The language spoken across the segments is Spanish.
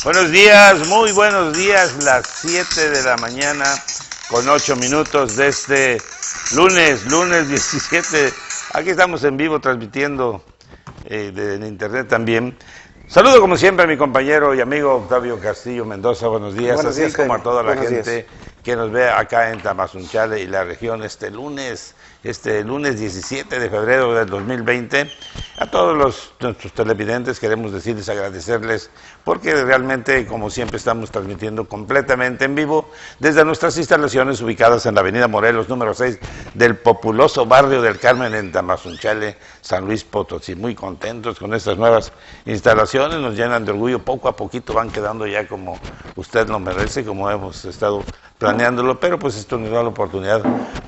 Buenos días, muy buenos días, las 7 de la mañana con 8 minutos de este lunes 17. Aquí estamos en vivo transmitiendo en internet también. Saludo como siempre a mi compañero y amigo Octavio Castillo Mendoza, buenos días, Buenos días, así como Jaime. a toda la Buenos gente días. que nos ve acá en Tamazunchale y la región este lunes 17 de febrero del 2020. A todos nuestros televidentes queremos decirles, agradecerles, porque realmente, como siempre, estamos transmitiendo completamente en vivo desde nuestras instalaciones ubicadas en la avenida Morelos, número 6, del populoso barrio del Carmen en Tamazunchale, San Luis Potosí. Muy contentos con estas nuevas instalaciones, nos llenan de orgullo, poco a poquito van quedando ya como usted lo merece, como hemos estado planeándolo, pero pues esto nos da la oportunidad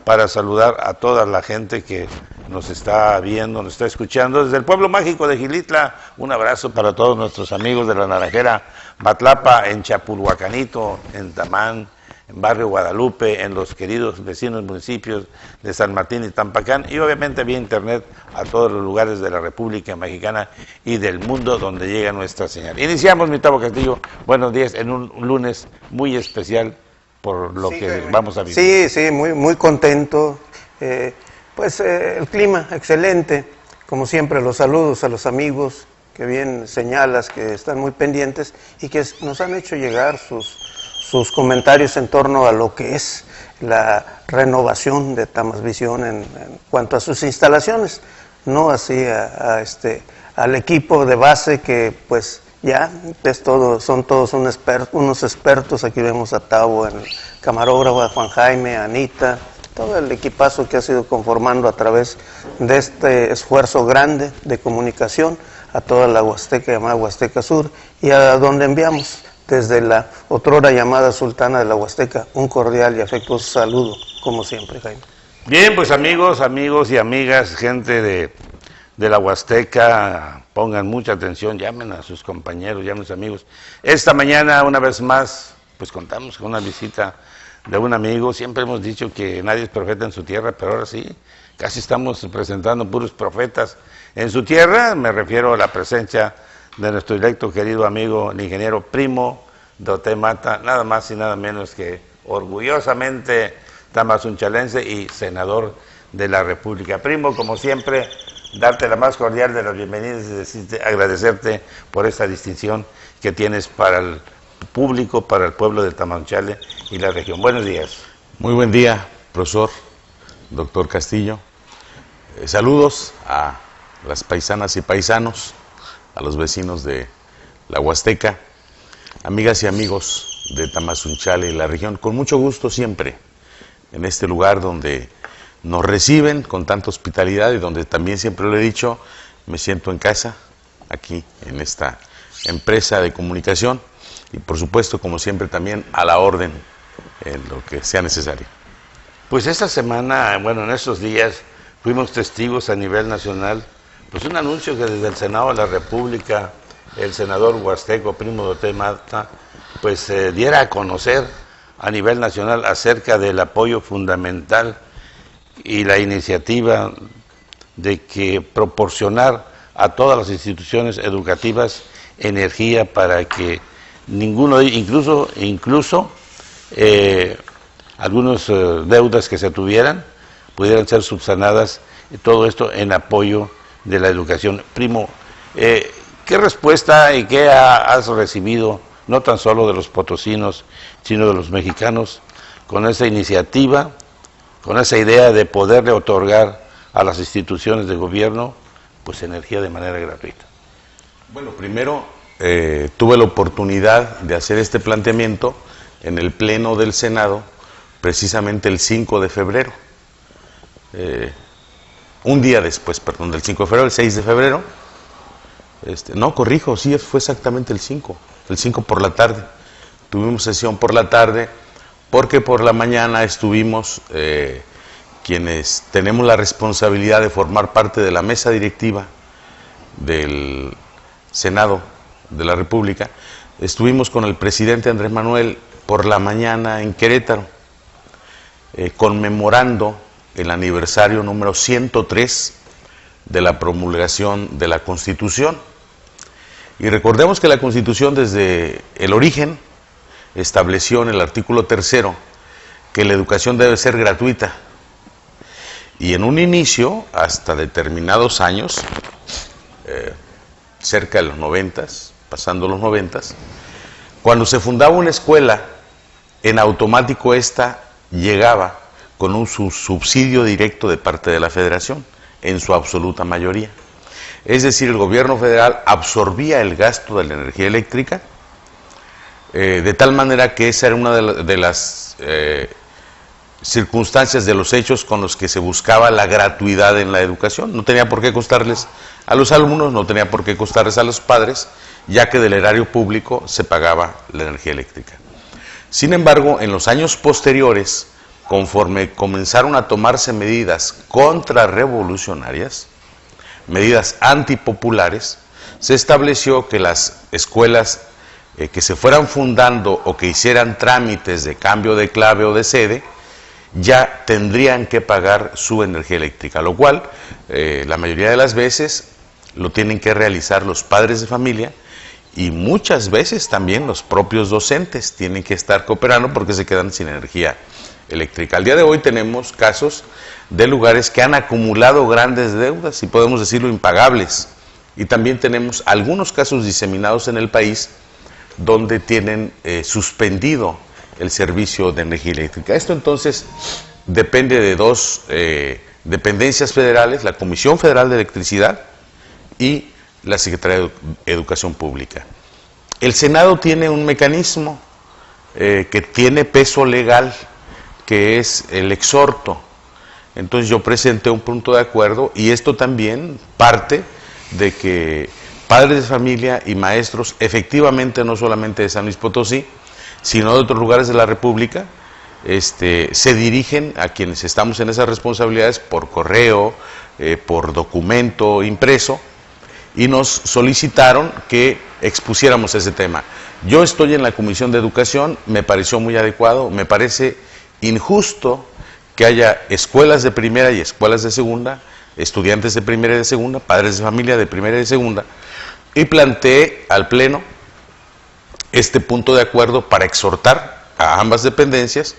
para saludar a toda la gente que nos está viendo, nos está escuchando desde el pueblo mágico de Xilitla. Un abrazo para todos nuestros amigos de la Naranjera, Matlapa, en Chapulhuacanito, en Tamán, en Barrio Guadalupe, en los queridos vecinos municipios de San Martín y Tampacán, y obviamente vía internet a todos los lugares de la República Mexicana y del mundo donde llega nuestra señal. Iniciamos, mi Tavo Castillo, buenos días, en un lunes muy especial por lo que vamos a vivir. Sí, muy contento. El clima excelente, como siempre los saludos a los amigos que bien señalas, que están muy pendientes y que nos han hecho llegar sus comentarios en torno a lo que es la renovación de Tamasvisión en cuanto a sus instalaciones, no así al equipo de base que pues ya son todos unos expertos. Aquí vemos a Tavo, el camarógrafo, a Juan Jaime, a Anita, todo el equipazo que ha sido conformando a través de este esfuerzo grande de comunicación a toda la Huasteca, llamada Huasteca Sur, y a donde enviamos desde la otrora llamada Sultana de la Huasteca un cordial y afectuoso saludo, como siempre, Jaime. Bien, pues amigos y amigas, gente de la Huasteca, pongan mucha atención, llamen a sus compañeros, llamen a sus amigos. Esta mañana, una vez más, pues contamos con una visita de un amigo. Siempre hemos dicho que nadie es profeta en su tierra, pero ahora sí, casi estamos presentando puros profetas en su tierra. Me refiero a la presencia de nuestro directo querido amigo, el ingeniero Primo Doté Mata, nada más y nada menos que orgullosamente tamazunchalense y senador de la República. Primo, como siempre, darte la más cordial de las bienvenidas y decirte, agradecerte por esta distinción que tienes para el público, para el pueblo de Tamazunchale y la región. Buenos días. Muy buen día, profesor, doctor Castillo. Saludos a las paisanas y paisanos, a los vecinos de la Huasteca, amigas y amigos de Tamazunchale y la región. Con mucho gusto siempre en este lugar donde nos reciben con tanta hospitalidad y donde también siempre lo he dicho, me siento en casa, aquí en esta empresa de comunicación y por supuesto, como siempre, también a la orden en lo que sea necesario. Pues esta semana, bueno, en estos días, fuimos testigos a nivel nacional, pues un anuncio que desde el Senado de la República, el senador huasteco Primo Doté Mata, pues diera a conocer a nivel nacional acerca del apoyo fundamental y la iniciativa de que proporcionar a todas las instituciones educativas energía para que ninguno, incluso algunas deudas que se tuvieran pudieran ser subsanadas, todo esto en apoyo de la educación. Primo, ¿qué respuesta y qué has recibido, no tan solo de los potosinos, sino de los mexicanos, con esa iniciativa, con esa idea de poderle otorgar a las instituciones de gobierno pues energía de manera gratuita? Bueno, primero tuve la oportunidad de hacer este planteamiento en el Pleno del Senado, precisamente el 5 de febrero. Un día después, perdón, del 5 de febrero, el 6 de febrero. No, corrijo, sí, fue exactamente el 5 por la tarde. Tuvimos sesión por la tarde, porque por la mañana estuvimos quienes tenemos la responsabilidad de formar parte de la mesa directiva del Senado de la República. Estuvimos con el presidente Andrés Manuel por la mañana en Querétaro, conmemorando el aniversario número 103 de la promulgación de la Constitución. Y recordemos que la Constitución desde el origen estableció en el artículo 3º que la educación debe ser gratuita. Y en un inicio, hasta determinados años, cerca de los 90s, pasando los 90s, cuando se fundaba una escuela, en automático esta llegaba con un subsidio directo de parte de la Federación, en su absoluta mayoría. Es decir, el gobierno federal absorbía el gasto de la energía eléctrica, de tal manera que esa era una de las circunstancias, de los hechos con los que se buscaba la gratuidad en la educación. No tenía por qué costarles a los alumnos, no tenía por qué costarles a los padres, ya que del erario público se pagaba la energía eléctrica. Sin embargo, en los años posteriores, conforme comenzaron a tomarse medidas contrarrevolucionarias, medidas antipopulares, se estableció que las escuelas que se fueran fundando o que hicieran trámites de cambio de clave o de sede, ya tendrían que pagar su energía eléctrica, lo cual la mayoría de las veces lo tienen que realizar los padres de familia, y muchas veces también los propios docentes tienen que estar cooperando porque se quedan sin energía eléctrica. Al día de hoy tenemos casos de lugares que han acumulado grandes deudas, y podemos decirlo impagables, y también tenemos algunos casos diseminados en el país donde tienen suspendido el servicio de energía eléctrica. Esto entonces depende de dos dependencias federales, la Comisión Federal de Electricidad y la Secretaría de Educación Pública. El Senado tiene un mecanismo que tiene peso legal, que es el exhorto. Entonces yo presenté un punto de acuerdo, y esto también parte de que padres de familia y maestros, efectivamente no solamente de San Luis Potosí, sino de otros lugares de la República, se dirigen a quienes estamos en esas responsabilidades por correo, por documento impreso, y nos solicitaron que expusiéramos ese tema. Yo estoy en la Comisión de Educación, me pareció muy adecuado, me parece injusto que haya escuelas de primera y escuelas de segunda, estudiantes de primera y de segunda, padres de familia de primera y de segunda, y planteé al Pleno este punto de acuerdo para exhortar a ambas dependencias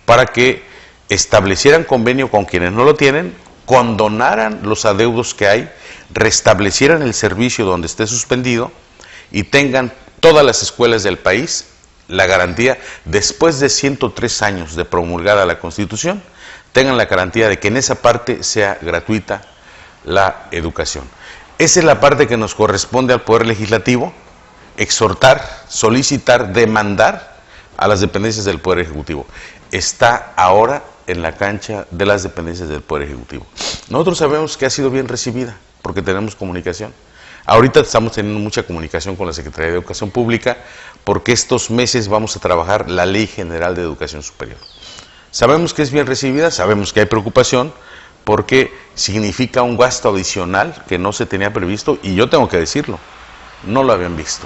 para que establecieran convenio con quienes no lo tienen, condonaran los adeudos que hay, restablecieran el servicio donde esté suspendido, y tengan todas las escuelas del país la garantía, después de 103 años de promulgada la Constitución, tengan la garantía de que en esa parte sea gratuita la educación. Esa es la parte que nos corresponde al Poder Legislativo: exhortar, solicitar, demandar a las dependencias del Poder Ejecutivo. Está ahora en la cancha de las dependencias del Poder Ejecutivo. Nosotros sabemos que ha sido bien recibida, porque tenemos comunicación. Ahorita estamos teniendo mucha comunicación con la Secretaría de Educación Pública, porque estos meses vamos a trabajar la Ley General de Educación Superior. Sabemos que es bien recibida, sabemos que hay preocupación, porque significa un gasto adicional que no se tenía previsto, y yo tengo que decirlo, no lo habían visto.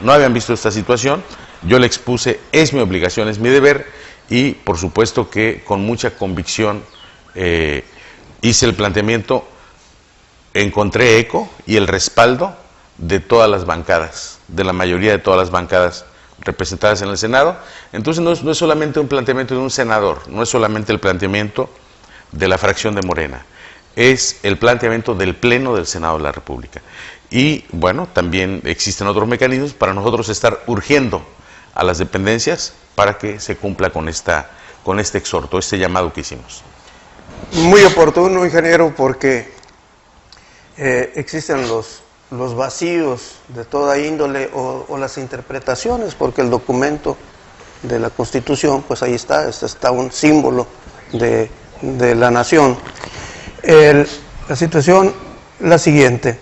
No habían visto esta situación, yo le expuse, es mi obligación, es mi deber, y por supuesto que con mucha convicción hice el planteamiento, encontré eco y el respaldo de todas las bancadas, de la mayoría de todas las bancadas representadas en el Senado. Entonces no es solamente un planteamiento de un senador, no es solamente el planteamiento de la fracción de Morena, es el planteamiento del Pleno del Senado de la República. Y bueno, también existen otros mecanismos para nosotros estar urgiendo a las dependencias para que se cumpla con este exhorto, este llamado que hicimos. Muy oportuno, ingeniero, porque existen los vacíos de toda índole o las interpretaciones, porque el documento de la Constitución, pues ahí está un símbolo de la nación. La situación, la siguiente: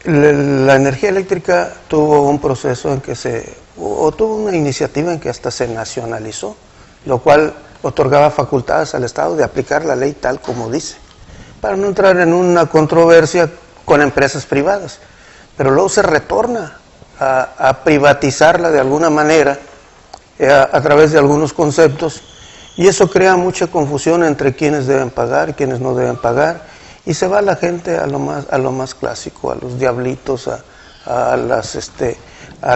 la energía eléctrica tuvo un proceso en que tuvo una iniciativa en que hasta se nacionalizó, lo cual otorgaba facultades al Estado de aplicar la ley tal como dice, para no entrar en una controversia con empresas privadas. Pero luego se retorna a privatizarla de alguna manera a través de algunos conceptos, y eso crea mucha confusión entre quienes deben pagar y quienes no deben pagar, y se va la gente a lo más clásico, a los diablitos, a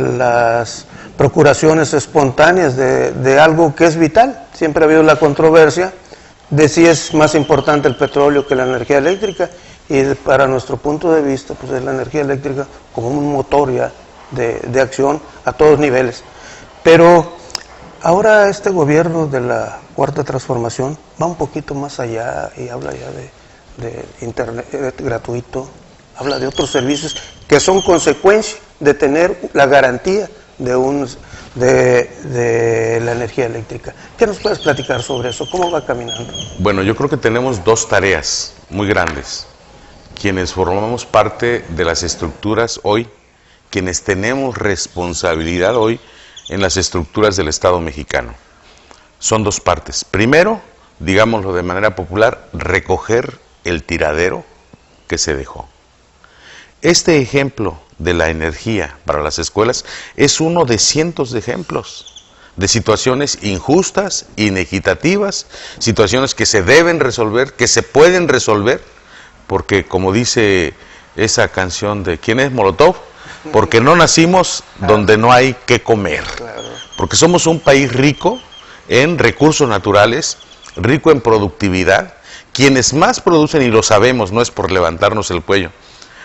las procuraciones espontáneas de algo que es vital. Siempre ha habido la controversia de si es más importante el petróleo que la energía eléctrica, y para nuestro punto de vista, pues es la energía eléctrica como un motor ya de acción a todos niveles. Pero ahora este gobierno de la Cuarta Transformación va un poquito más allá y habla ya de internet gratuito, habla de otros servicios que son consecuencia de tener la garantía de la energía eléctrica. ¿Qué nos puedes platicar sobre eso? ¿Cómo va caminando? Bueno, yo creo que tenemos dos tareas muy grandes. Quienes formamos parte de las estructuras hoy, quienes tenemos responsabilidad hoy en las estructuras del Estado mexicano. Son dos partes. Primero, digámoslo de manera popular, recoger el tiradero que se dejó. Este ejemplo de la energía para las escuelas es uno de cientos de ejemplos de situaciones injustas, inequitativas, situaciones que se deben resolver, que se pueden resolver, porque como dice esa canción de ¿quién es Molotov? Porque no nacimos donde no hay que comer, porque somos un país rico en recursos naturales, rico en productividad. Quienes más producen, y lo sabemos, no es por levantarnos el cuello,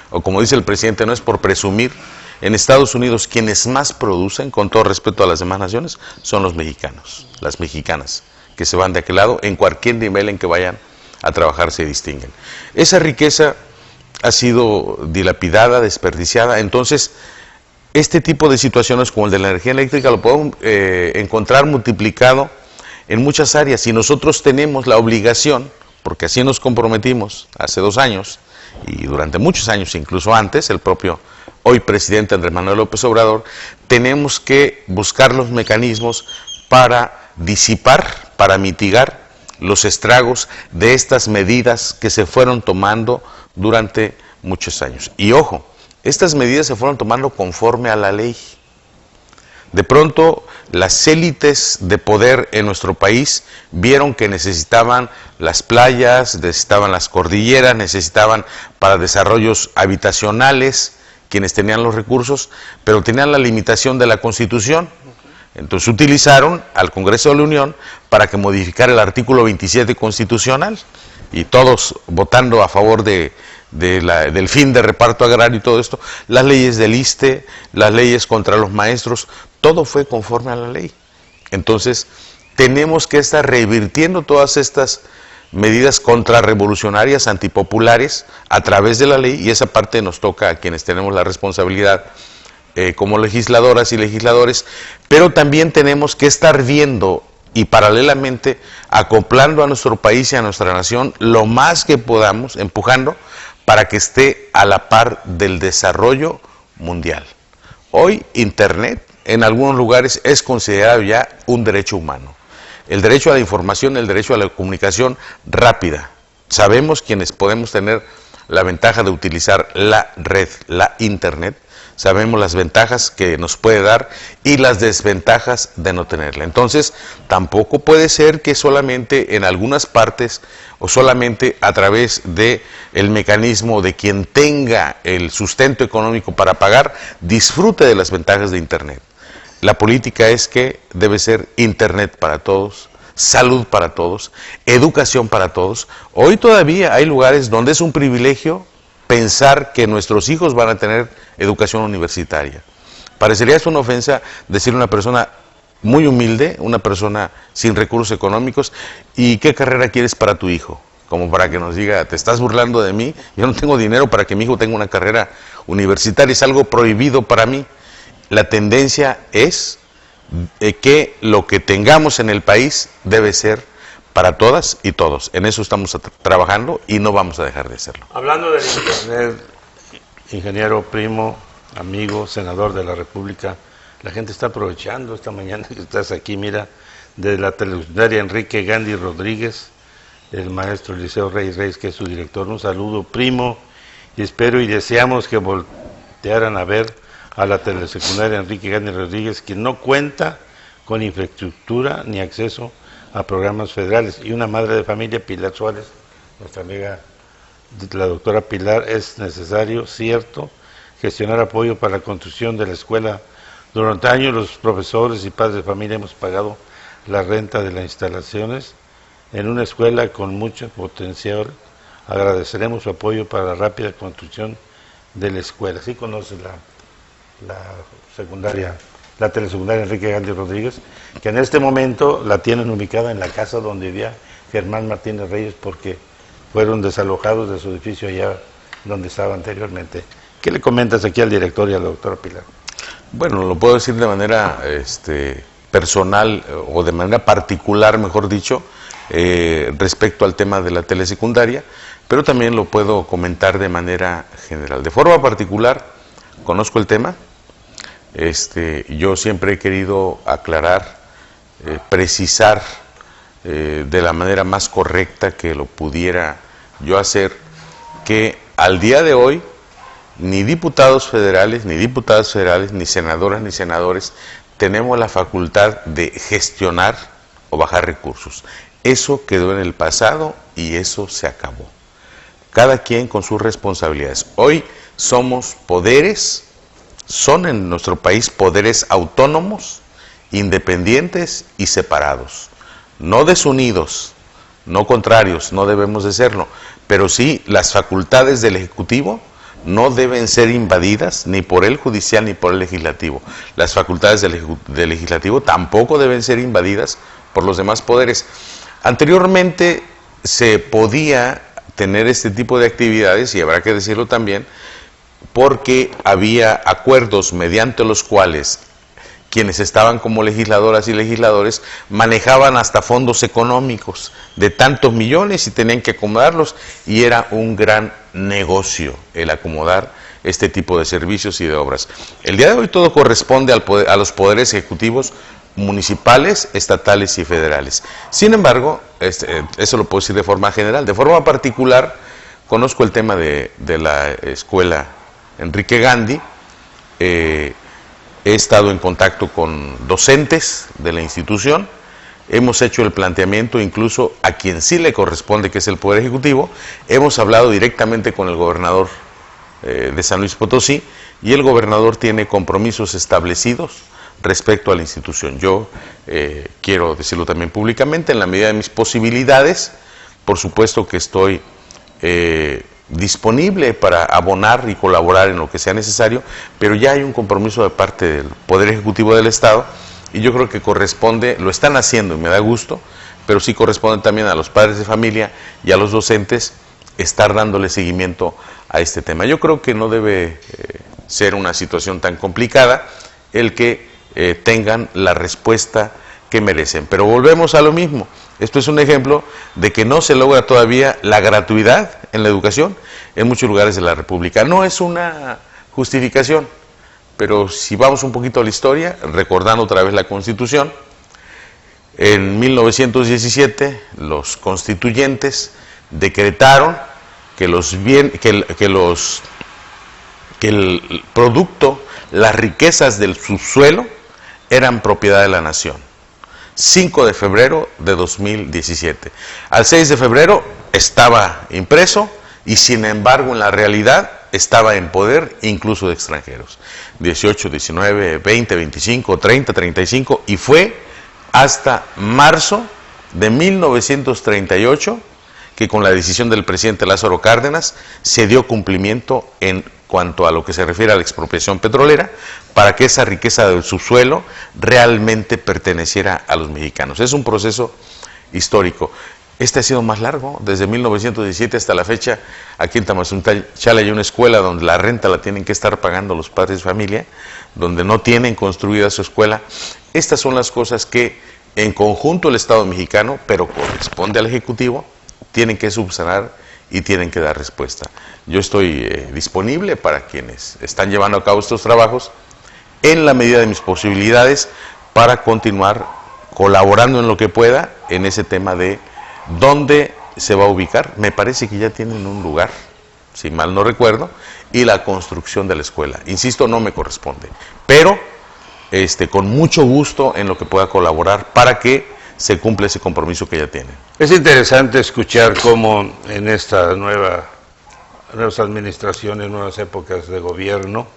o como dice el presidente, no es por presumir, en Estados Unidos quienes más producen, con todo respeto a las demás naciones, son los mexicanos, las mexicanas, que se van de aquel lado, en cualquier nivel en que vayan a trabajar se distinguen. Esa riqueza ha sido dilapidada, desperdiciada. Entonces, este tipo de situaciones como el de la energía eléctrica lo podemos encontrar multiplicado en muchas áreas, y nosotros tenemos la obligación, porque así nos comprometimos hace 2 años, y durante muchos años, incluso antes, el propio hoy presidente Andrés Manuel López Obrador, tenemos que buscar los mecanismos para disipar, para mitigar los estragos de estas medidas que se fueron tomando durante muchos años. Y ojo, estas medidas se fueron tomando conforme a la ley. De pronto, las élites de poder en nuestro país vieron que necesitaban las playas, necesitaban las cordilleras, necesitaban para desarrollos habitacionales, quienes tenían los recursos, pero tenían la limitación de la Constitución. Entonces utilizaron al Congreso de la Unión para que modificara el artículo 27 constitucional, y todos votando a favor del fin de reparto agrario y todo esto, las leyes del ISSSTE, las leyes contra los maestros, todo fue conforme a la ley. Entonces, tenemos que estar revirtiendo todas estas medidas contrarrevolucionarias, antipopulares, a través de la ley, y esa parte nos toca a quienes tenemos la responsabilidad como legisladoras y legisladores, pero también tenemos que estar viendo y paralelamente acoplando a nuestro país y a nuestra nación lo más que podamos, empujando para que esté a la par del desarrollo mundial. Hoy Internet en algunos lugares es considerado ya un derecho humano. El derecho a la información, el derecho a la comunicación rápida. Sabemos quienes podemos tener la ventaja de utilizar la red, la Internet, sabemos las ventajas que nos puede dar y las desventajas de no tenerla. Entonces, tampoco puede ser que solamente en algunas partes o solamente a través de el mecanismo de quien tenga el sustento económico para pagar, disfrute de las ventajas de Internet. La política es que debe ser Internet para todos, salud para todos, educación para todos. Hoy todavía hay lugares donde es un privilegio pensar que nuestros hijos van a tener educación universitaria. Parecería esto una ofensa decir a una persona muy humilde, una persona sin recursos económicos, ¿y qué carrera quieres para tu hijo? Como para que nos diga, te estás burlando de mí, yo no tengo dinero para que mi hijo tenga una carrera universitaria, es algo prohibido para mí. La tendencia es que lo que tengamos en el país debe ser para todas y todos. En eso estamos trabajando y no vamos a dejar de hacerlo. Hablando del Internet, ingeniero, primo, amigo, senador de la República, la gente está aprovechando esta mañana que estás aquí, mira, de la telesecundaria Enrique Gandhi Rodríguez, el maestro Eliseo Reyes, que es su director. Un saludo, primo, y espero y deseamos que voltearan a ver a la telesecundaria Enrique Gandhi Rodríguez, que no cuenta con infraestructura ni acceso a programas federales. Y una madre de familia, Pilar Suárez, nuestra amiga la doctora Pilar, es necesario, cierto, gestionar apoyo para la construcción de la escuela. Durante años los profesores y padres de familia hemos pagado la renta de las instalaciones en una escuela con mucho potencial. Agradeceremos su apoyo para la rápida construcción de la escuela. ¿Sí conoce la secundaria, la telesecundaria Enrique Gandhi Rodríguez? Que en este momento la tienen ubicada en la casa donde vivía Germán Martínez Reyes, porque fueron desalojados de su edificio allá donde estaba anteriormente. ¿Qué le comentas aquí al director y a la doctora Pilar? Bueno, lo puedo decir de manera personal o de manera particular, mejor dicho, respecto al tema de la telesecundaria, pero también lo puedo comentar de manera general. De forma particular, conozco el tema, yo siempre he querido aclarar, precisar de la manera más correcta que lo pudiera yo hacer, que al día de hoy ni diputados federales, ni senadoras, ni senadores tenemos la facultad de gestionar o bajar recursos. Eso quedó en el pasado y eso se acabó. Cada quien con sus responsabilidades. Hoy somos poderes, son en nuestro país poderes autónomos, independientes y separados. No desunidos, no contrarios, no debemos de serlo, pero sí las facultades del Ejecutivo no deben ser invadidas ni por el judicial ni por el legislativo. Las facultades del legislativo tampoco deben ser invadidas por los demás poderes. Anteriormente se podía tener este tipo de actividades, y habrá que decirlo también, porque había acuerdos mediante los cuales quienes estaban como legisladoras y legisladores manejaban hasta fondos económicos de tantos millones y tenían que acomodarlos, y era un gran negocio el acomodar este tipo de servicios y de obras. El día de hoy todo corresponde a los poderes ejecutivos municipales, estatales y federales. Sin embargo, eso lo puedo decir de forma general. De forma particular, conozco el tema de la escuela Enrique Gandhi. He estado en contacto con docentes de la institución, hemos hecho el planteamiento incluso a quien sí le corresponde, que es el Poder Ejecutivo. Hemos hablado directamente con el gobernador de San Luis Potosí, y el gobernador tiene compromisos establecidos respecto a la institución. Yo quiero decirlo también públicamente, en la medida de mis posibilidades, por supuesto que estoy disponible para abonar y colaborar en lo que sea necesario, pero ya hay un compromiso de parte del Poder Ejecutivo del Estado, y yo creo que corresponde, lo están haciendo y me da gusto, pero sí corresponde también a los padres de familia y a los docentes estar dándole seguimiento a este tema. Yo creo que no debe ser una situación tan complicada el que tengan la respuesta que merecen, pero volvemos a lo mismo. Esto es un ejemplo de que no se logra todavía la gratuidad en la educación en muchos lugares de la República. No es una justificación, pero si vamos un poquito a la historia, recordando otra vez la Constitución, en 1917 los constituyentes decretaron que el producto, las riquezas del subsuelo eran propiedad de la nación. 5 de febrero de 2017. Al 6 de febrero estaba impreso, y sin embargo en la realidad estaba en poder incluso de extranjeros. 18, 19, 20, 25, 30, 35, y fue hasta marzo de 1938 que con la decisión del presidente Lázaro Cárdenas se dio cumplimiento en cuanto a lo que se refiere a la expropiación petrolera, para que esa riqueza del subsuelo realmente perteneciera a los mexicanos. Es un proceso histórico. Este ha sido más largo, desde 1917 hasta la fecha. Aquí en Tamazunchale hay una escuela donde la renta la tienen que estar pagando los padres de familia, donde no tienen construida su escuela. Estas son las cosas que en conjunto el Estado mexicano, pero corresponde al Ejecutivo, tienen que subsanar y tienen que dar respuesta. Yo estoy disponible para quienes están llevando a cabo estos trabajos en la medida de mis posibilidades para continuar colaborando en lo que pueda en ese tema de dónde se va a ubicar. Me parece que ya tienen un lugar, si mal no recuerdo, y la construcción de la escuela. Insisto, no me corresponde, pero con mucho gusto en lo que pueda colaborar para que se cumpla ese compromiso que ya tienen. Es interesante escuchar cómo en esta nueva nuevas administraciones, nuevas épocas de gobierno,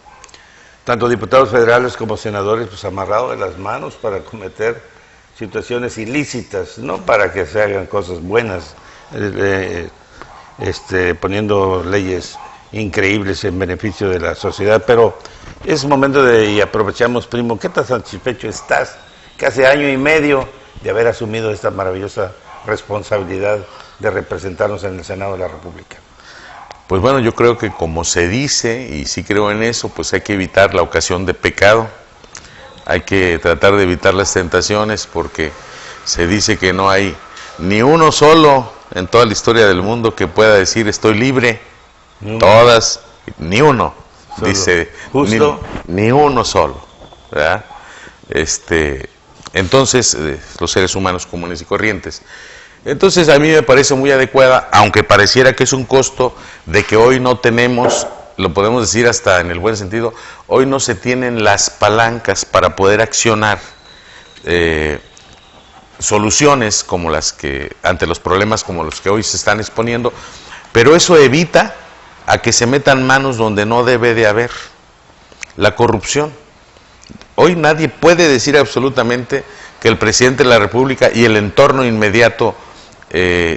tanto diputados federales como senadores, pues amarrados de las manos para cometer situaciones ilícitas, no para que se hagan cosas buenas, poniendo leyes increíbles en beneficio de la sociedad, pero es momento y aprovechamos, primo, ¿qué tan satisfecho estás? Casi año y medio de haber asumido esta maravillosa responsabilidad de representarnos en el Senado de la República. Pues bueno, yo creo que como se dice, y sí creo en eso, pues hay que evitar la ocasión de pecado, hay que tratar de evitar las tentaciones, porque se dice que no hay ni uno solo en toda la historia del mundo que pueda decir estoy libre. Todas, ni uno, solo. Dice, justo, ni uno solo, ¿verdad? Entonces, los seres humanos comunes y corrientes. Entonces, a mí me parece muy adecuada, aunque pareciera que es un costo de que hoy no tenemos, lo podemos decir hasta en el buen sentido, hoy no se tienen las palancas para poder accionar soluciones como las que, ante los problemas como los que hoy se están exponiendo, pero eso evita a que se metan manos donde no debe de haber. La corrupción. Hoy nadie puede decir absolutamente que el presidente de la República y el entorno inmediato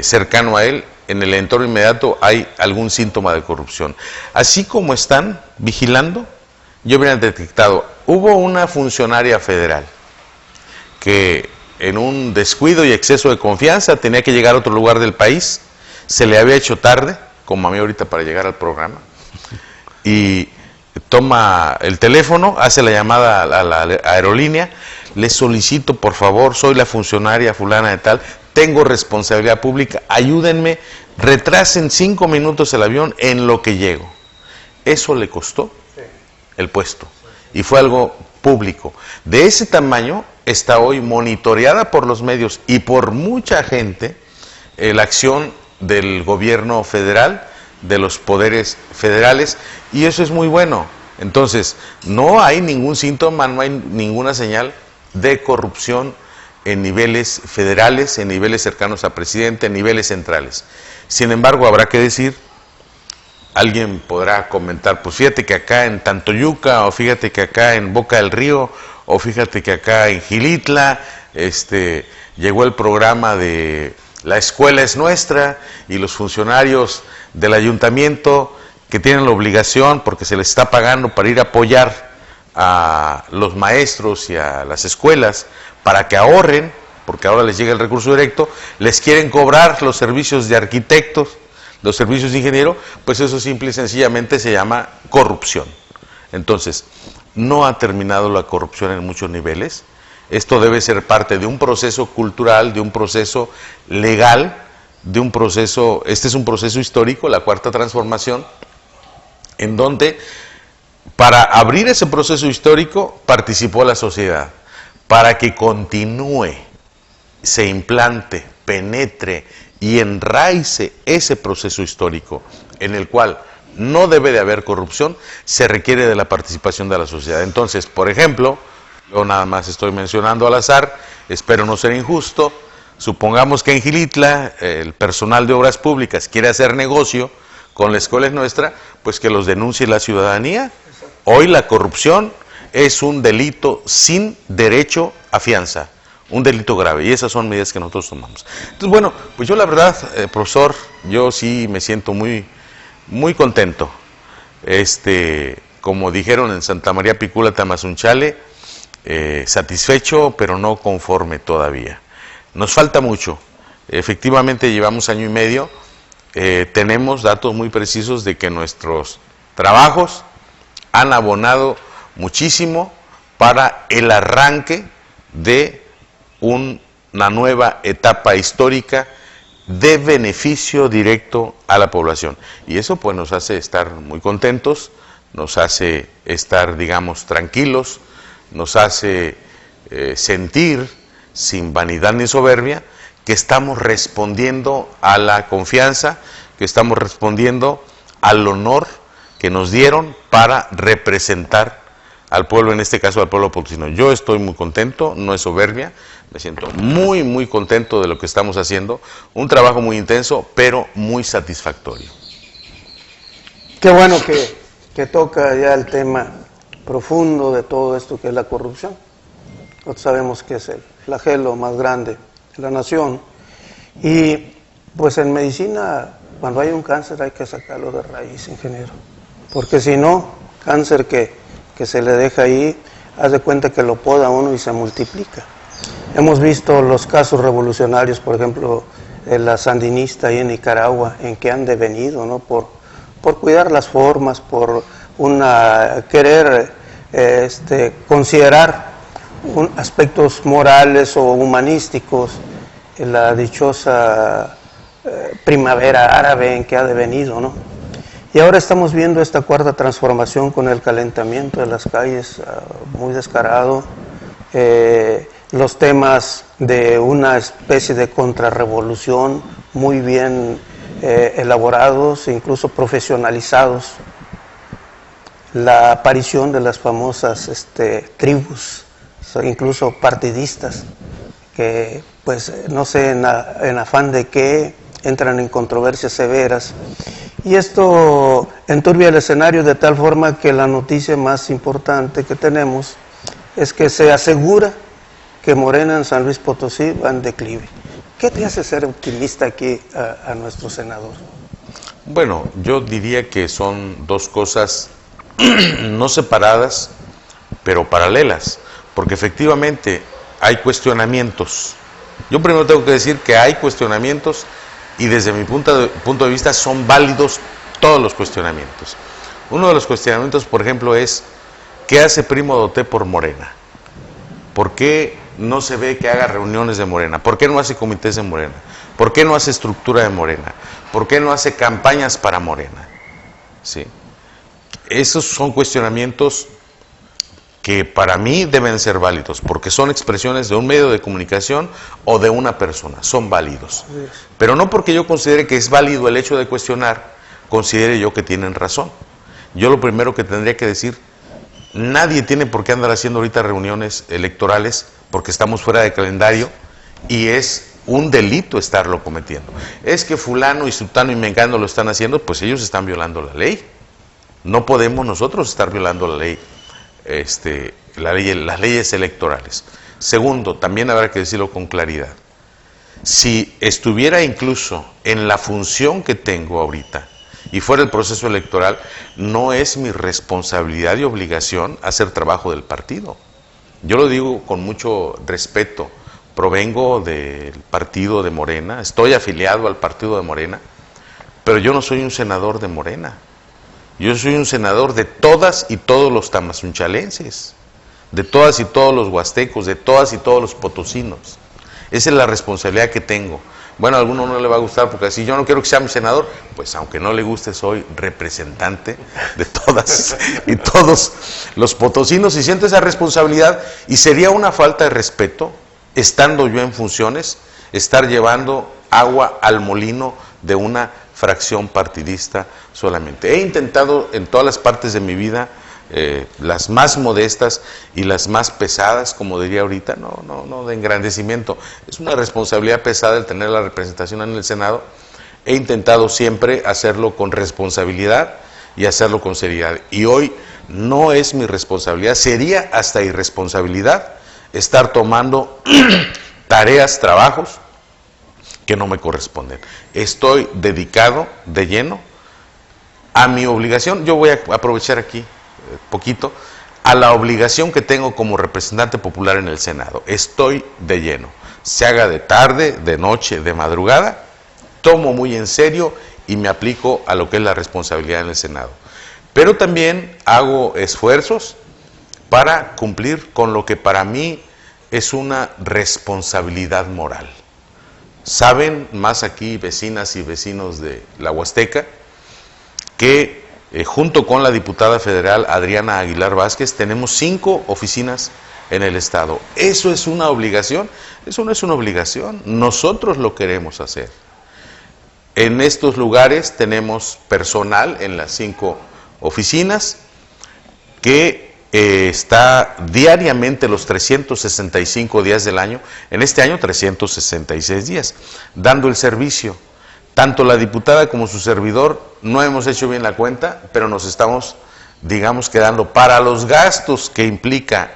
cercano a él, en el entorno inmediato hay algún síntoma de corrupción. Así como están vigilando, yo hubiera detectado, hubo una funcionaria federal que en un descuido y exceso de confianza tenía que llegar a otro lugar del país, se le había hecho tarde, como a mí ahorita para llegar al programa, y toma el teléfono, hace la llamada a la aerolínea, le solicito por favor, soy la funcionaria fulana de tal, tengo responsabilidad pública, ayúdenme, retrasen 5 minutos el avión en lo que llego. Eso le costó el puesto, y fue algo público. De ese tamaño está hoy monitoreada por los medios y por mucha gente la acción del gobierno federal, de los poderes federales, y eso es muy bueno. Entonces, no hay ningún síntoma, no hay ninguna señal de corrupción en niveles federales, en niveles cercanos a presidente, en niveles centrales. Sin embargo, habrá que decir, alguien podrá comentar, pues fíjate que acá en Tantoyuca, o fíjate que acá en Boca del Río, o fíjate que acá en Xilitla, llegó el programa de La Escuela es Nuestra, y los funcionarios del ayuntamiento que tienen la obligación, porque se les está pagando para ir a apoyar a los maestros y a las escuelas, para que ahorren, porque ahora les llega el recurso directo, les quieren cobrar los servicios de arquitectos, los servicios de ingeniero, pues eso simple y sencillamente se llama corrupción. Entonces, no ha terminado la corrupción en muchos niveles. Esto debe ser parte de un proceso cultural, de un proceso legal, de un proceso, este es un proceso histórico, la Cuarta Transformación, en donde para abrir ese proceso histórico participó la sociedad, para que continúe, se implante, penetre y enraice ese proceso histórico en el cual no debe de haber corrupción, se requiere de la participación de la sociedad. Entonces, por ejemplo, yo nada más estoy mencionando al azar, espero no ser injusto, supongamos que en Xilitla el personal de obras públicas quiere hacer negocio con la Escuela es Nuestra, pues que los denuncie la ciudadanía. Hoy la corrupción es un delito sin derecho a fianza, un delito grave, y esas son medidas que nosotros tomamos. Entonces, bueno, pues yo la verdad, profesor, yo sí me siento muy contento. Como dijeron en Santa María Picula, Tamazunchale, satisfecho, pero no conforme todavía. Nos falta mucho. Efectivamente, llevamos año y medio. Tenemos datos muy precisos de que nuestros trabajos han abonado muchísimo para el arranque de una nueva etapa histórica de beneficio directo a la población. Y eso pues nos hace estar muy contentos, nos hace estar, digamos, tranquilos, nos hace sentir, sin vanidad ni soberbia, que estamos respondiendo a la confianza, que estamos respondiendo al honor que nos dieron para representar al pueblo, en este caso al pueblo potosino. Yo estoy muy contento, no es soberbia, me siento muy contento de lo que estamos haciendo, un trabajo muy intenso, pero muy satisfactorio. Qué bueno que toca ya el tema profundo de todo esto que es la corrupción. Nosotros sabemos que es el flagelo más grande de la nación. Y pues en medicina, cuando hay un cáncer hay que sacarlo de raíz, ingeniero. Porque si no, cáncer que se le deja ahí, haz de cuenta que lo poda uno y se multiplica. Hemos visto los casos revolucionarios, por ejemplo, la sandinista ahí en Nicaragua, en que han devenido, ¿no? Por cuidar las formas, por querer considerar aspectos morales o humanísticos, la dichosa primavera árabe en que ha devenido, ¿no? Y ahora estamos viendo esta cuarta transformación con el calentamiento de las calles muy descarado, los temas de una especie de contrarrevolución muy bien elaborados, incluso profesionalizados, la aparición de las famosas tribus, incluso partidistas, que pues no sé en afán de qué entran en controversias severas. Y esto enturbia el escenario de tal forma que la noticia más importante que tenemos es que se asegura que Morena en San Luis Potosí va en declive. ¿Qué te hace ser optimista aquí a nuestro senador? Bueno, yo diría que son dos cosas no separadas, pero paralelas, porque efectivamente hay cuestionamientos. Yo primero tengo que decir que hay cuestionamientos y desde mi punto de vista son válidos todos los cuestionamientos. Uno de los cuestionamientos, por ejemplo, es ¿qué hace Primo Doté por Morena? ¿Por qué no se ve que haga reuniones de Morena? ¿Por qué no hace comités de Morena? ¿Por qué no hace estructura de Morena? ¿Por qué no hace campañas para Morena? ¿Sí? Esos son cuestionamientos que para mí deben ser válidos, porque son expresiones de un medio de comunicación o de una persona, son válidos. Pero no porque yo considere que es válido el hecho de cuestionar, considere yo que tienen razón. Yo lo primero que tendría que decir, nadie tiene por qué andar haciendo ahorita reuniones electorales porque estamos fuera de calendario y es un delito estarlo cometiendo. Es que fulano y sutano y mengano lo están haciendo, pues ellos están violando la ley. No podemos nosotros estar violando la ley, las leyes electorales. Segundo, también habrá que decirlo con claridad. Si estuviera incluso en la función que tengo ahorita y fuera el proceso electoral, no es mi responsabilidad y obligación hacer trabajo del partido. Yo lo digo con mucho respeto. Provengo del partido de Morena, estoy afiliado al partido de Morena, pero yo no soy un senador de Morena. Yo soy un senador de todas y todos los tamazunchalenses, de todas y todos los huastecos, de todas y todos los potosinos. Esa es la responsabilidad que tengo. Bueno, a alguno no le va a gustar porque si yo no quiero que sea mi senador, pues aunque no le guste, soy representante de todas y todos los potosinos y siento esa responsabilidad y sería una falta de respeto, estando yo en funciones, estar llevando agua al molino de una fracción partidista solamente. He intentado en todas las partes de mi vida, las más modestas y las más pesadas, como diría ahorita, no de engrandecimiento, es una responsabilidad pesada el tener la representación en el Senado. He intentado siempre hacerlo con responsabilidad y hacerlo con seriedad. Y hoy no es mi responsabilidad, sería hasta irresponsabilidad estar tomando tareas, trabajos que no me corresponden. Estoy dedicado de lleno a mi obligación. Yo voy a aprovechar aquí poquito a la obligación que tengo como representante popular en el Senado. Estoy de lleno. Se haga de tarde, de noche, de madrugada, tomo muy en serio y me aplico a lo que es la responsabilidad en el Senado. Pero también hago esfuerzos para cumplir con lo que para mí es una responsabilidad moral. Saben más aquí vecinas y vecinos de la Huasteca que junto con la diputada federal Adriana Aguilar Vázquez tenemos 5 oficinas en el estado. ¿Eso es una obligación? Eso no es una obligación, nosotros lo queremos hacer. En estos lugares tenemos personal en las 5 oficinas que está diariamente los 365 días del año, en este año 366 días, dando el servicio tanto la diputada como su servidor no hemos hecho bien la cuenta, pero nos estamos, digamos, quedando para los gastos que implica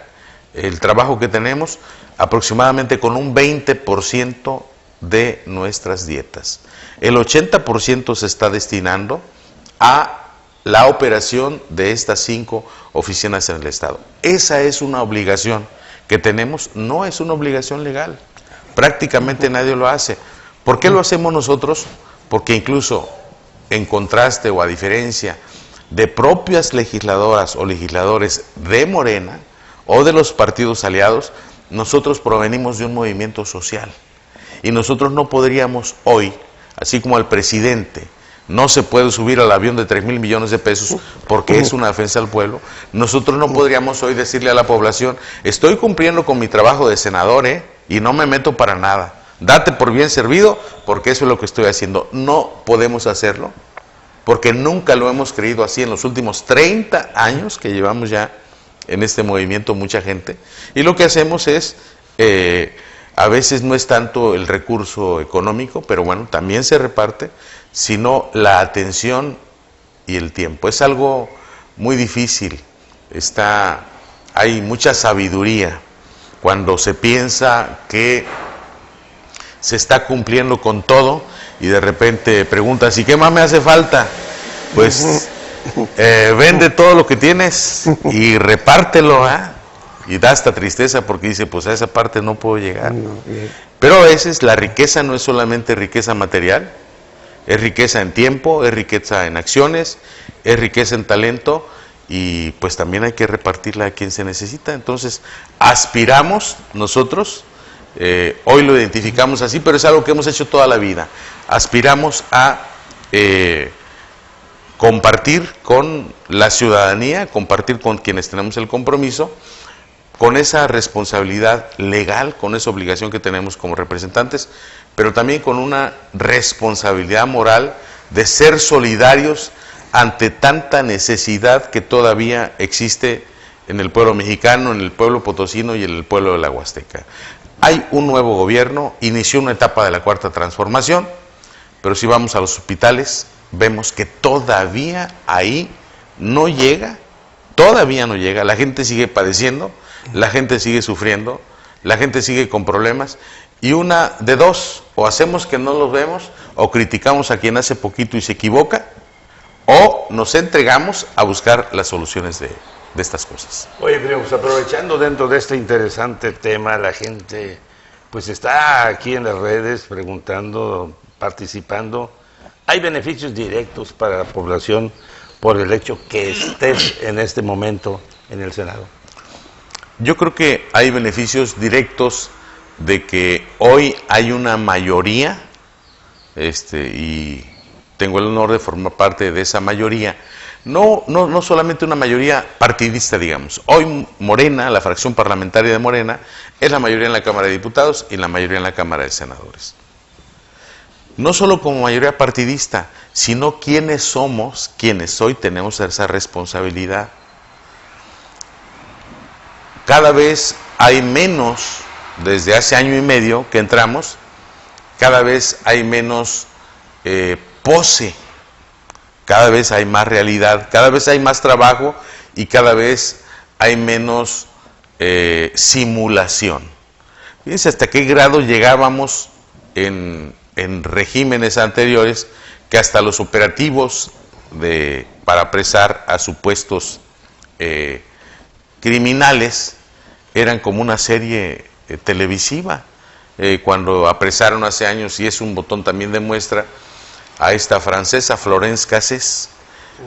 el trabajo que tenemos, aproximadamente con un 20% de nuestras dietas. El 80% se está destinando a la operación de estas 5 oficinas en el Estado. Esa es una obligación que tenemos, no es una obligación legal. Prácticamente nadie lo hace. ¿Por qué lo hacemos nosotros? Porque incluso en contraste o a diferencia de propias legisladoras o legisladores de Morena o de los partidos aliados, nosotros provenimos de un movimiento social. Y nosotros no podríamos hoy, así como el presidente no se puede subir al avión de 3,000 millones de pesos porque es una defensa al pueblo, nosotros no podríamos hoy decirle a la población, estoy cumpliendo con mi trabajo de senador, y no me meto para nada. Date por bien servido porque eso es lo que estoy haciendo. No podemos hacerlo porque nunca lo hemos creído así en los últimos 30 años que llevamos ya en este movimiento mucha gente. Y lo que hacemos es, a veces no es tanto el recurso económico, pero bueno, también se reparte, sino la atención y el tiempo. Es algo muy difícil. Hay mucha sabiduría cuando se piensa que se está cumpliendo con todo y de repente preguntas, ¿y qué más me hace falta? Pues vende todo lo que tienes y repártelo, y da hasta tristeza porque dice, pues a esa parte no puedo llegar. Pero a veces la riqueza no es solamente riqueza material, es riqueza en tiempo, es riqueza en acciones, es riqueza en talento, y pues también hay que repartirla a quien se necesita. Entonces aspiramos nosotros, hoy lo identificamos así, pero es algo que hemos hecho toda la vida, aspiramos a compartir con la ciudadanía, compartir con quienes tenemos el compromiso, con esa responsabilidad legal, con esa obligación que tenemos como representantes, pero también con una responsabilidad moral de ser solidarios ante tanta necesidad que todavía existe en el pueblo mexicano, en el pueblo potosino y en el pueblo de la Huasteca. Hay un nuevo gobierno, inició una etapa de la Cuarta Transformación, pero si vamos a los hospitales, vemos que todavía ahí no llega, la gente sigue padeciendo, la gente sigue sufriendo, la gente sigue con problemas, y una de dos, o hacemos que no los vemos, o criticamos a quien hace poquito y se equivoca, o nos entregamos a buscar las soluciones de estas cosas. Oye, pero pues aprovechando dentro de este interesante tema, la gente pues está aquí en las redes preguntando, participando. ¿Hay beneficios directos para la población por el hecho que estés en este momento en el Senado? Yo creo que hay beneficios directos de que hoy hay una mayoría, y tengo el honor de formar parte de esa mayoría, no solamente una mayoría partidista, digamos. Hoy Morena, la fracción parlamentaria de Morena, es la mayoría en la Cámara de Diputados y la mayoría en la Cámara de Senadores. No solo como mayoría partidista, sino quienes hoy tenemos esa responsabilidad. Cada vez hay menos, desde hace año y medio que entramos, cada vez hay menos pose, cada vez hay más realidad, cada vez hay más trabajo y cada vez hay menos simulación. Fíjense hasta qué grado llegábamos en regímenes anteriores, que hasta los operativos para apresar a supuestos criminales eran como una serie televisiva. Cuando apresaron hace años, y es un botón también de muestra, a esta francesa Florence Cassés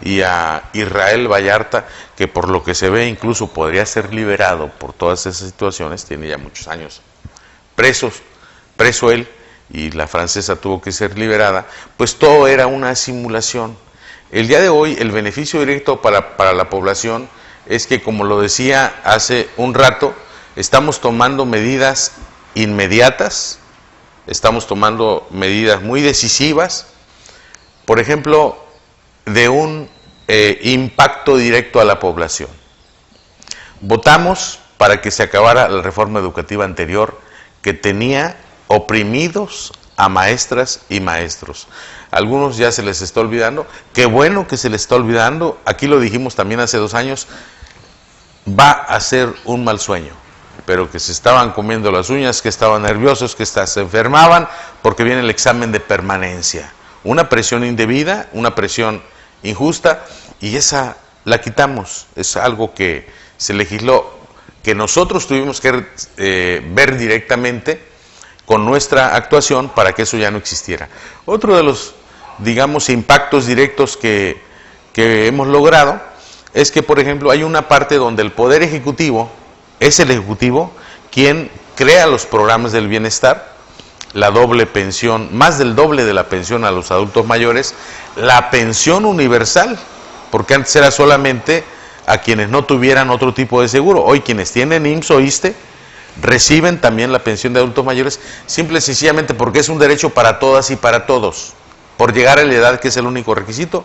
y a Israel Vallarta, que por lo que se ve incluso podría ser liberado por todas esas situaciones, tiene ya muchos años preso él, y la francesa tuvo que ser liberada, pues todo era una simulación. El día de hoy el beneficio directo para la población es que, como lo decía hace un rato, estamos tomando medidas inmediatas, estamos tomando medidas muy decisivas, por ejemplo, de un impacto directo a la población. Votamos para que se acabara la reforma educativa anterior, que tenía oprimidos a maestras y maestros. algunos ya se les está olvidando. Qué bueno que se les está olvidando. Aquí lo dijimos también hace 2 años. Va a ser un mal sueño, pero que se estaban comiendo las uñas, que estaban nerviosos, que se enfermaban, porque viene el examen de permanencia. Una presión indebida, una presión injusta, y esa la quitamos. Es algo que se legisló, que nosotros tuvimos que ver directamente con nuestra actuación para que eso ya no existiera. Otro de los, digamos, impactos directos que hemos logrado es que, por ejemplo, hay una parte donde el Poder Ejecutivo es el Ejecutivo quien crea los programas del bienestar, la doble pensión, más del doble de la pensión a los adultos mayores, la pensión universal, porque antes era solamente a quienes no tuvieran otro tipo de seguro. Hoy quienes tienen IMSS o ISSSTE reciben también la pensión de adultos mayores, simple y sencillamente porque es un derecho para todas y para todos, por llegar a la edad, que es el único requisito,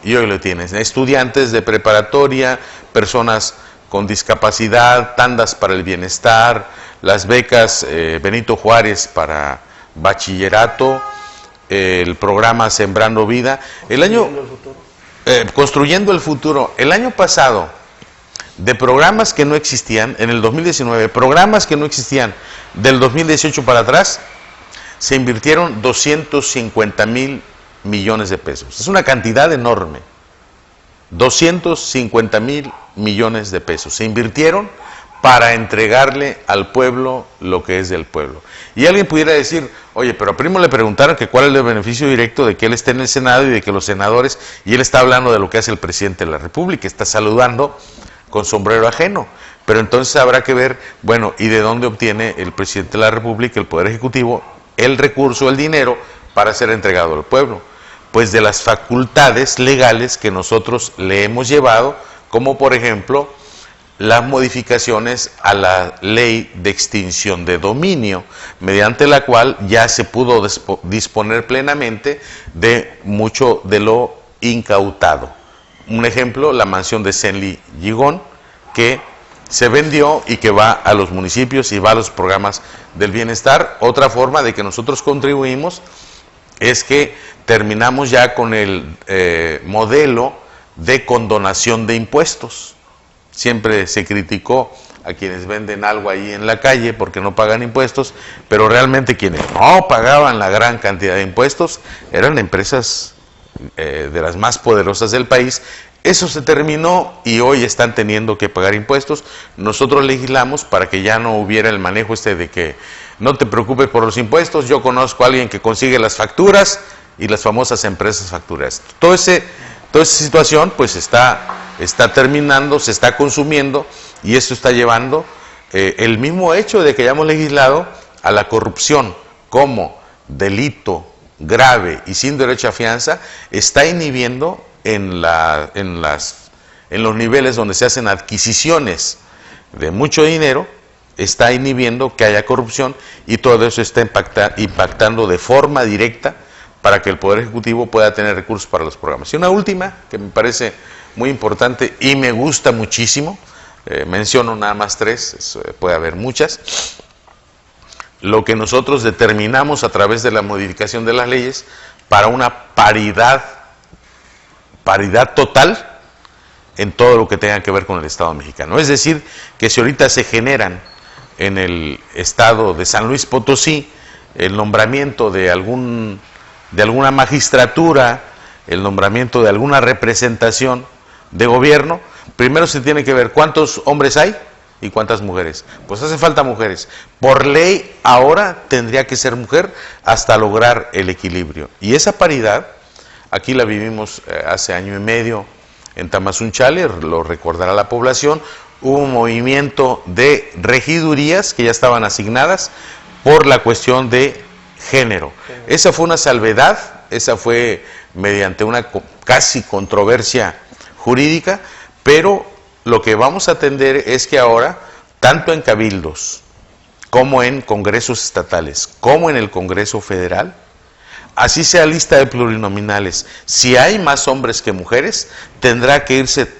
y hoy lo tienes. Estudiantes de preparatoria, personas con discapacidad, tandas para el bienestar, las becas Benito Juárez para bachillerato, el programa Sembrando Vida. Construyendo el futuro. El año pasado, de programas que no existían, en el 2019, programas que no existían del 2018 para atrás, se invirtieron 250,000 millones de pesos. Es una cantidad enorme. 250,000 millones de pesos se invirtieron para entregarle al pueblo lo que es del pueblo. Y alguien pudiera decir, oye, pero a Primo le preguntaron que cuál es el beneficio directo de que él esté en el Senado y de que los senadores, y él está hablando de lo que hace el presidente de la República, está saludando con sombrero ajeno. Pero entonces habrá que ver, bueno, ¿y de dónde obtiene el presidente de la República, el Poder Ejecutivo, el recurso, el dinero para ser entregado al pueblo? Pues de las facultades legales que nosotros le hemos llevado, como por ejemplo las modificaciones a la ley de extinción de dominio, mediante la cual ya se pudo disponer plenamente de mucho de lo incautado. Un ejemplo, la mansión de Senli Gigón, que se vendió y que va a los municipios y va a los programas del bienestar. Otra forma de que nosotros contribuimos es que terminamos ya con el modelo de condonación de impuestos. Siempre se criticó a quienes venden algo ahí en la calle porque no pagan impuestos, pero realmente quienes no pagaban la gran cantidad de impuestos eran empresas de las más poderosas del país. Eso se terminó y hoy están teniendo que pagar impuestos. Nosotros legislamos para que ya no hubiera el manejo de que no te preocupes por los impuestos, yo conozco a alguien que consigue las facturas y las famosas empresas facturas. Toda esa situación pues está terminando, se está consumiendo, y esto está llevando el mismo hecho de que hayamos legislado a la corrupción como delito grave y sin derecho a fianza, está inhibiendo en los niveles donde se hacen adquisiciones de mucho dinero, está inhibiendo que haya corrupción, y todo eso está impactando de forma directa para que el Poder Ejecutivo pueda tener recursos para los programas. Y una última que me parece muy importante y me gusta muchísimo, menciono nada más 3, puede haber muchas. Lo que nosotros determinamos a través de la modificación de las leyes para una paridad total en todo lo que tenga que ver con el Estado mexicano. Es decir, que si ahorita se generan en el Estado de San Luis Potosí el nombramiento de alguna magistratura, el nombramiento de alguna representación de gobierno, primero se tiene que ver cuántos hombres hay y cuántas mujeres. Pues hace falta mujeres. Por ley ahora tendría que ser mujer hasta lograr el equilibrio. Y esa paridad, aquí la vivimos hace año y medio en Tamazunchale, lo recordará la población. Hubo un movimiento de regidurías que ya estaban asignadas por la cuestión de género. Esa fue una salvedad, esa fue mediante una casi controversia jurídica, pero lo que vamos a atender es que ahora, tanto en cabildos, como en congresos estatales, como en el Congreso Federal, así sea lista de plurinominales, si hay más hombres que mujeres, tendrá que irse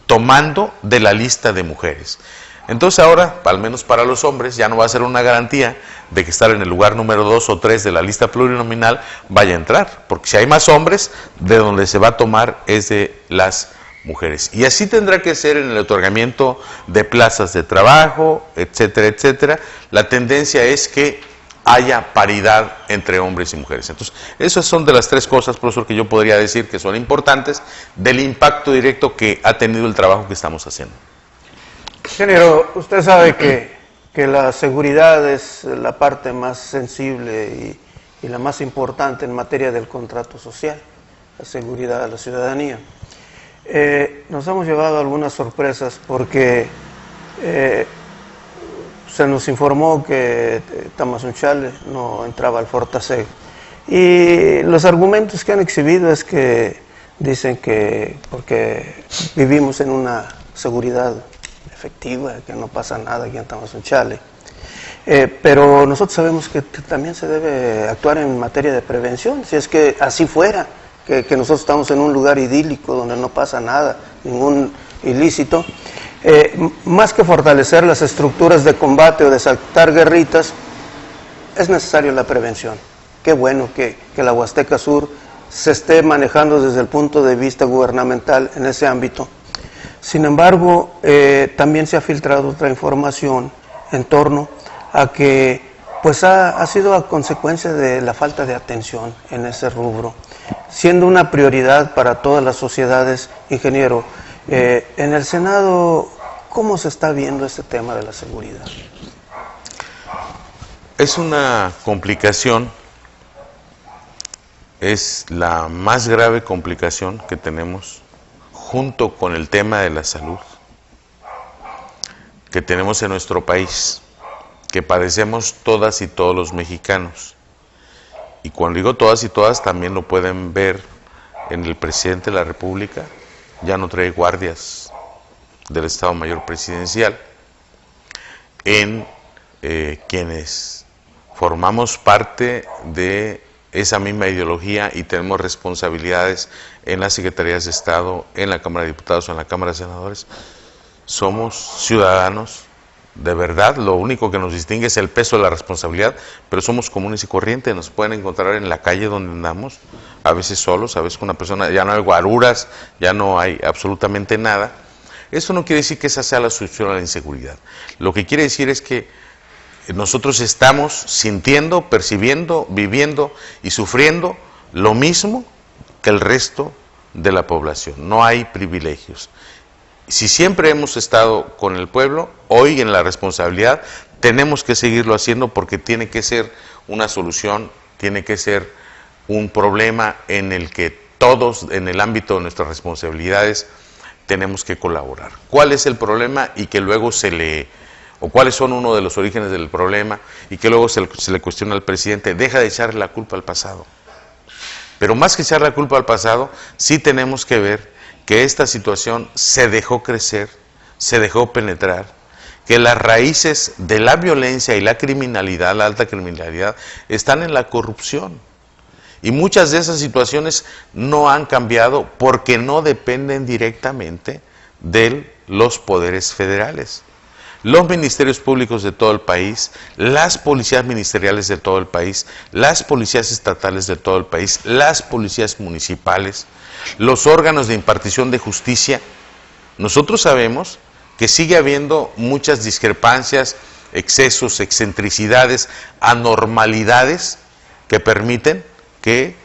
tomando de la lista de mujeres. Entonces ahora, al menos para los hombres, ya no va a ser una garantía de que estar en el lugar número 2 o 3 de la lista plurinominal vaya a entrar, porque si hay más hombres, de donde se va a tomar es de las mujeres. Y así tendrá que ser en el otorgamiento de plazas de trabajo, etcétera, etcétera. La tendencia es que haya paridad entre hombres y mujeres. Entonces, esas son de las 3 cosas, profesor, que yo podría decir que son importantes del impacto directo que ha tenido el trabajo que estamos haciendo. Ingeniero, usted sabe que la seguridad es la parte más sensible y la más importante en materia del contrato social, la seguridad de la ciudadanía. Nos hemos llevado algunas sorpresas porque se nos informó que Tamazunchale no entraba al Fortaseg. Y los argumentos que han exhibido es que dicen que porque vivimos en una seguridad efectiva, que no pasa nada aquí en Tamazunchale. Pero nosotros sabemos que también se debe actuar en materia de prevención, si es que así fuera, que nosotros estamos en un lugar idílico donde no pasa nada, ningún ilícito. Más que fortalecer las estructuras de combate o desatar guerritas, es necesaria la prevención. Qué bueno que la Huasteca Sur se esté manejando desde el punto de vista gubernamental en ese ámbito. Sin embargo, también se ha filtrado otra información en torno a que pues ha sido a consecuencia de la falta de atención en ese rubro, siendo una prioridad para todas las sociedades. Ingeniero, en el Senado, ¿cómo se está viendo este tema de la seguridad? Es una complicación, es la más grave complicación que tenemos junto con el tema de la salud que tenemos en nuestro país, que padecemos todas y todos los mexicanos. Y cuando digo todas y todas, también lo pueden ver en el presidente de la República, ya no trae guardias del Estado Mayor Presidencial, en quienes formamos parte de esa misma ideología y tenemos responsabilidades en las Secretarías de Estado, en la Cámara de Diputados o en la Cámara de Senadores. Somos ciudadanos, de verdad, lo único que nos distingue es el peso de la responsabilidad, pero somos comunes y corrientes, nos pueden encontrar en la calle donde andamos, a veces solos, a veces con una persona, ya no hay guaruras, ya no hay absolutamente nada. Eso no quiere decir que esa sea la solución a la inseguridad. Lo que quiere decir es que nosotros estamos sintiendo, percibiendo, viviendo y sufriendo lo mismo que el resto de la población. No hay privilegios. Si siempre hemos estado con el pueblo, hoy en la responsabilidad tenemos que seguirlo haciendo porque tiene que ser una solución, tiene que ser un problema en el que todos, en el ámbito de nuestras responsabilidades, tenemos que colaborar. ¿Cuál es el problema? Y que luego o cuáles son uno de los orígenes del problema, y que luego se le cuestiona al presidente, deja de echarle la culpa al pasado. Pero más que echar la culpa al pasado, sí tenemos que ver que esta situación se dejó crecer, se dejó penetrar, que las raíces de la violencia y la criminalidad, la alta criminalidad, están en la corrupción. Y muchas de esas situaciones no han cambiado porque no dependen directamente de los poderes federales. Los ministerios públicos de todo el país, las policías ministeriales de todo el país, las policías estatales de todo el país, las policías municipales, los órganos de impartición de justicia, nosotros sabemos que sigue habiendo muchas discrepancias, excesos, excentricidades, anormalidades que permiten que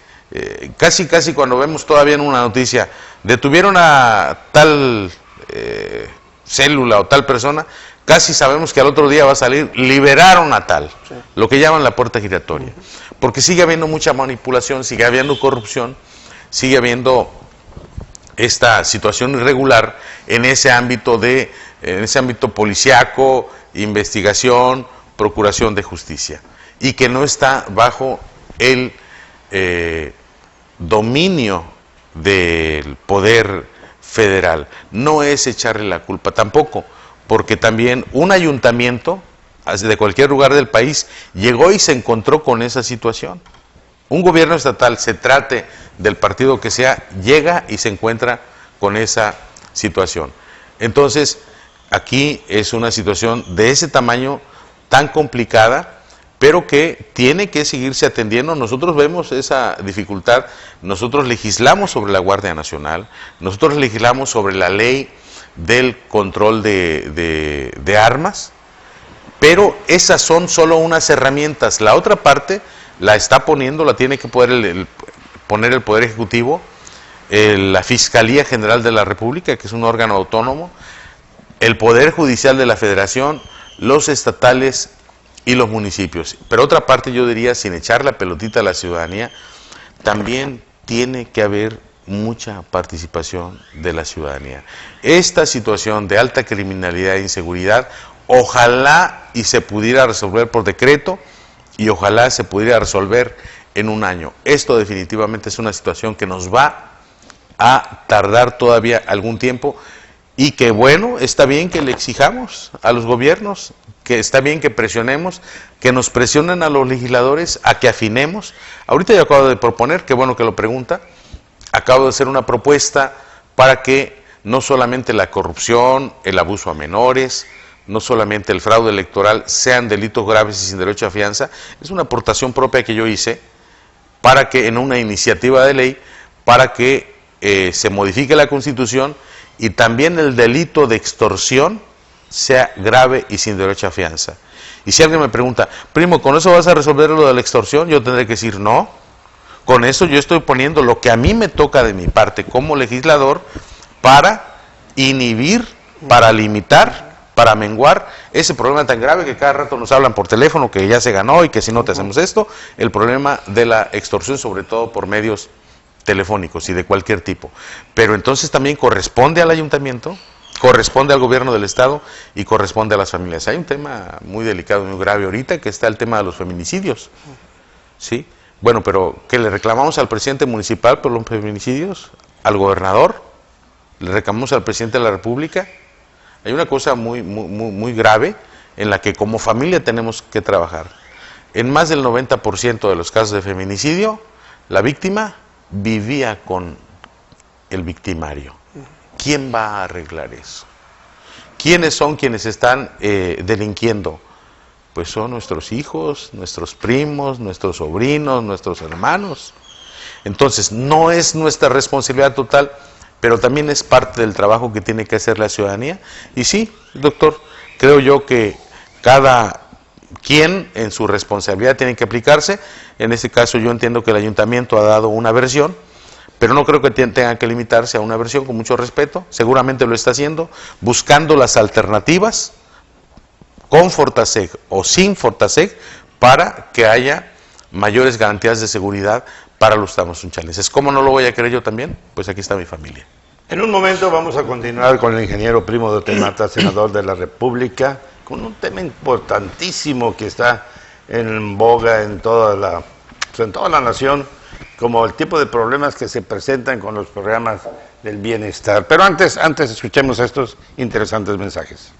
casi cuando vemos todavía en una noticia, detuvieron a tal célula o tal persona, casi sabemos que al otro día va a salir, liberaron a tal, sí, lo que llaman la puerta giratoria, porque sigue habiendo mucha manipulación, sigue habiendo corrupción, sigue habiendo esta situación irregular en ese ámbito policíaco, investigación, procuración de justicia, y que no está bajo el dominio del poder federal. No es echarle la culpa tampoco, porque también un ayuntamiento de cualquier lugar del país llegó y se encontró con esa situación. Un gobierno estatal, se trate del partido que sea, llega y se encuentra con esa situación. Entonces, aquí es una situación de ese tamaño tan complicada, pero que tiene que seguirse atendiendo. Nosotros vemos esa dificultad, nosotros legislamos sobre la Guardia Nacional, nosotros legislamos sobre la ley del control de armas, pero esas son solo unas herramientas. La otra parte la está poniendo, la tiene que poner poner el Poder Ejecutivo, la Fiscalía General de la República, que es un órgano autónomo, el Poder Judicial de la Federación, los estatales y los municipios. Pero otra parte, yo diría, sin echar la pelotita a la ciudadanía, también tiene que haber mucha participación de la ciudadanía. Esta situación de alta criminalidad e inseguridad, ojalá y se pudiera resolver por decreto, y ojalá se pudiera resolver en un año. Esto definitivamente es una situación que nos va a tardar todavía algún tiempo, y que bueno, está bien que le exijamos a los gobiernos, que está bien que presionemos, que nos presionen a los legisladores a que afinemos. Ahorita yo acabo de proponer, qué bueno que lo pregunta, acabo de hacer una propuesta para que no solamente la corrupción, el abuso a menores, no solamente el fraude electoral sean delitos graves y sin derecho a fianza. Es una aportación propia que yo hice para que en una iniciativa de ley, para que se modifique la Constitución y también el delito de extorsión sea grave y sin derecho a fianza. Y si alguien me pregunta, primo, ¿con eso vas a resolver lo de la extorsión? Yo tendré que decir, no, con eso yo estoy poniendo lo que a mí me toca de mi parte como legislador para inhibir, para limitar, para menguar ese problema tan grave que cada rato nos hablan por teléfono, que ya se ganó y que si no te hacemos esto, el problema de la extorsión, sobre todo por medios telefónicos y de cualquier tipo. Pero entonces también corresponde al ayuntamiento, corresponde al gobierno del estado y corresponde a las familias. Hay un tema muy delicado, muy grave ahorita, que está el tema de los feminicidios, ¿sí? Bueno, pero ¿qué le reclamamos al presidente municipal por los feminicidios? ¿Al gobernador? ¿Le reclamamos al presidente de la República? Hay una cosa muy grave en la que como familia tenemos que trabajar. En más del 90% de los casos de feminicidio, la víctima vivía con el victimario. ¿Quién va a arreglar eso? ¿Quiénes son quienes están delinquiendo? Pues son nuestros hijos, nuestros primos, nuestros sobrinos, nuestros hermanos. Entonces, no es nuestra responsabilidad total, pero también es parte del trabajo que tiene que hacer la ciudadanía. Y sí, doctor, creo yo que cada quien en su responsabilidad tiene que aplicarse. En este caso yo entiendo que el ayuntamiento ha dado una versión, pero no creo que tenga que limitarse a una versión, con mucho respeto. Seguramente lo está haciendo, buscando las alternativas, con Fortaseg o sin Fortaseg, para que haya mayores garantías de seguridad para los tamazunchales. ¿Cómo no lo voy a creer yo también? Pues aquí está mi familia. En un momento vamos a continuar con el ingeniero Primo de Otemata, senador de la República, con un tema importantísimo que está en boga en toda la nación, como el tipo de problemas que se presentan con los programas del bienestar. Pero antes escuchemos estos interesantes mensajes.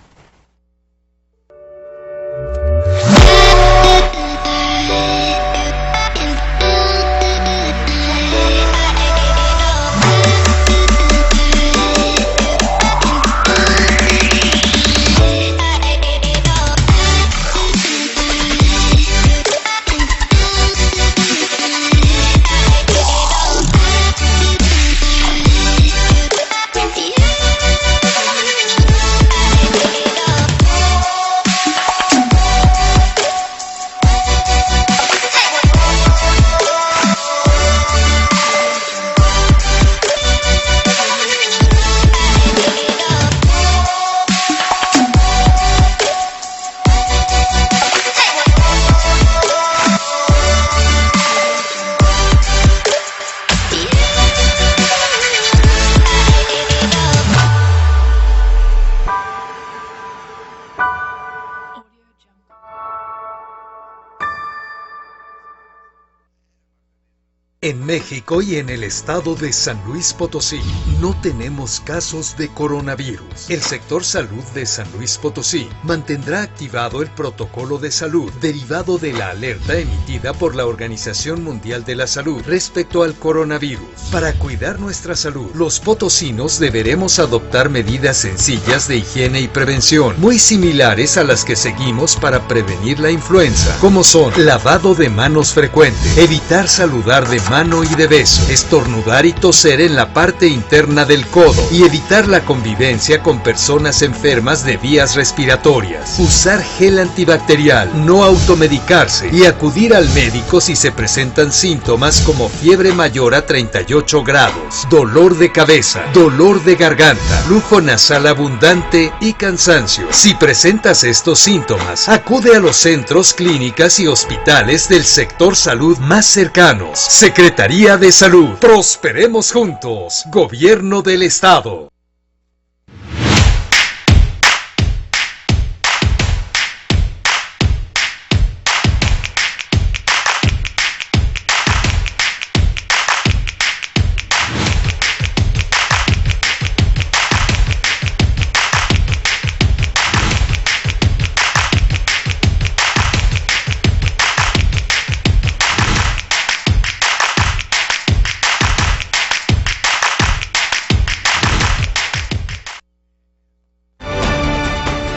En México y en el estado de San Luis Potosí no tenemos casos de coronavirus. El sector salud de San Luis Potosí mantendrá activado el protocolo de salud derivado de la alerta emitida por la Organización Mundial de la Salud respecto al coronavirus. Para cuidar nuestra salud, los potosinos deberemos adoptar medidas sencillas de higiene y prevención, muy similares a las que seguimos para prevenir la influenza, como son lavado de manos frecuente, evitar saludar de mano y de beso, estornudar y toser en la parte interna del codo y evitar la convivencia con personas enfermas de vías respiratorias, usar gel antibacterial, no automedicarse y acudir al médico si se presentan síntomas como fiebre mayor a 38 grados, dolor de cabeza, dolor de garganta, flujo nasal abundante y cansancio. Si presentas estos síntomas, acude a los centros, clínicas y hospitales del sector salud más cercanos. Secretaría de Salud. Prosperemos juntos. Gobierno del Estado.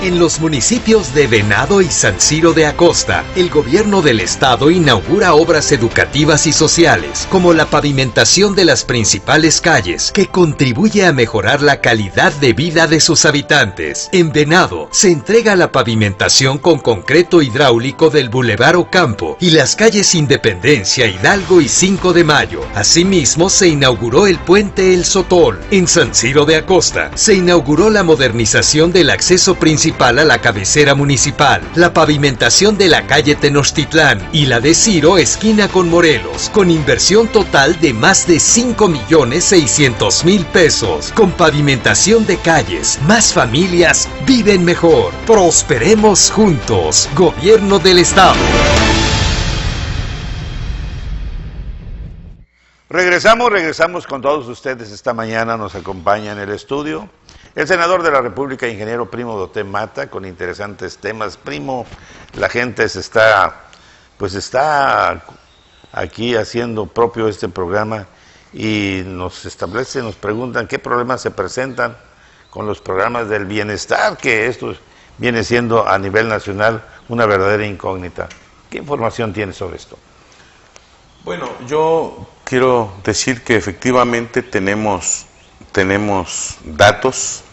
En los municipios de Venado y San Ciro de Acosta, el gobierno del estado inaugura obras educativas y sociales, como la pavimentación de las principales calles, que contribuye a mejorar la calidad de vida de sus habitantes. En Venado, se entrega la pavimentación con concreto hidráulico del Boulevard Ocampo y las calles Independencia, Hidalgo y 5 de Mayo. Asimismo, se inauguró el puente El Sotol. En San Ciro de Acosta, se inauguró la modernización del acceso principal a la cabecera municipal, la pavimentación de la calle Tenochtitlán y la de Ciro esquina con Morelos, con inversión total de más de 5.600.000 pesos. Con pavimentación de calles, más familias viven mejor. Prosperemos juntos. Gobierno del Estado. Regresamos con todos ustedes esta mañana. Nos acompaña en el estudio el senador de la República, ingeniero Primo Doté Mata, con interesantes temas. Primo, la gente está aquí haciendo propio este programa y nos preguntan qué problemas se presentan con los programas del bienestar, que esto viene siendo a nivel nacional una verdadera incógnita. ¿Qué información tiene sobre esto? Bueno, yo quiero decir que efectivamente tenemos datos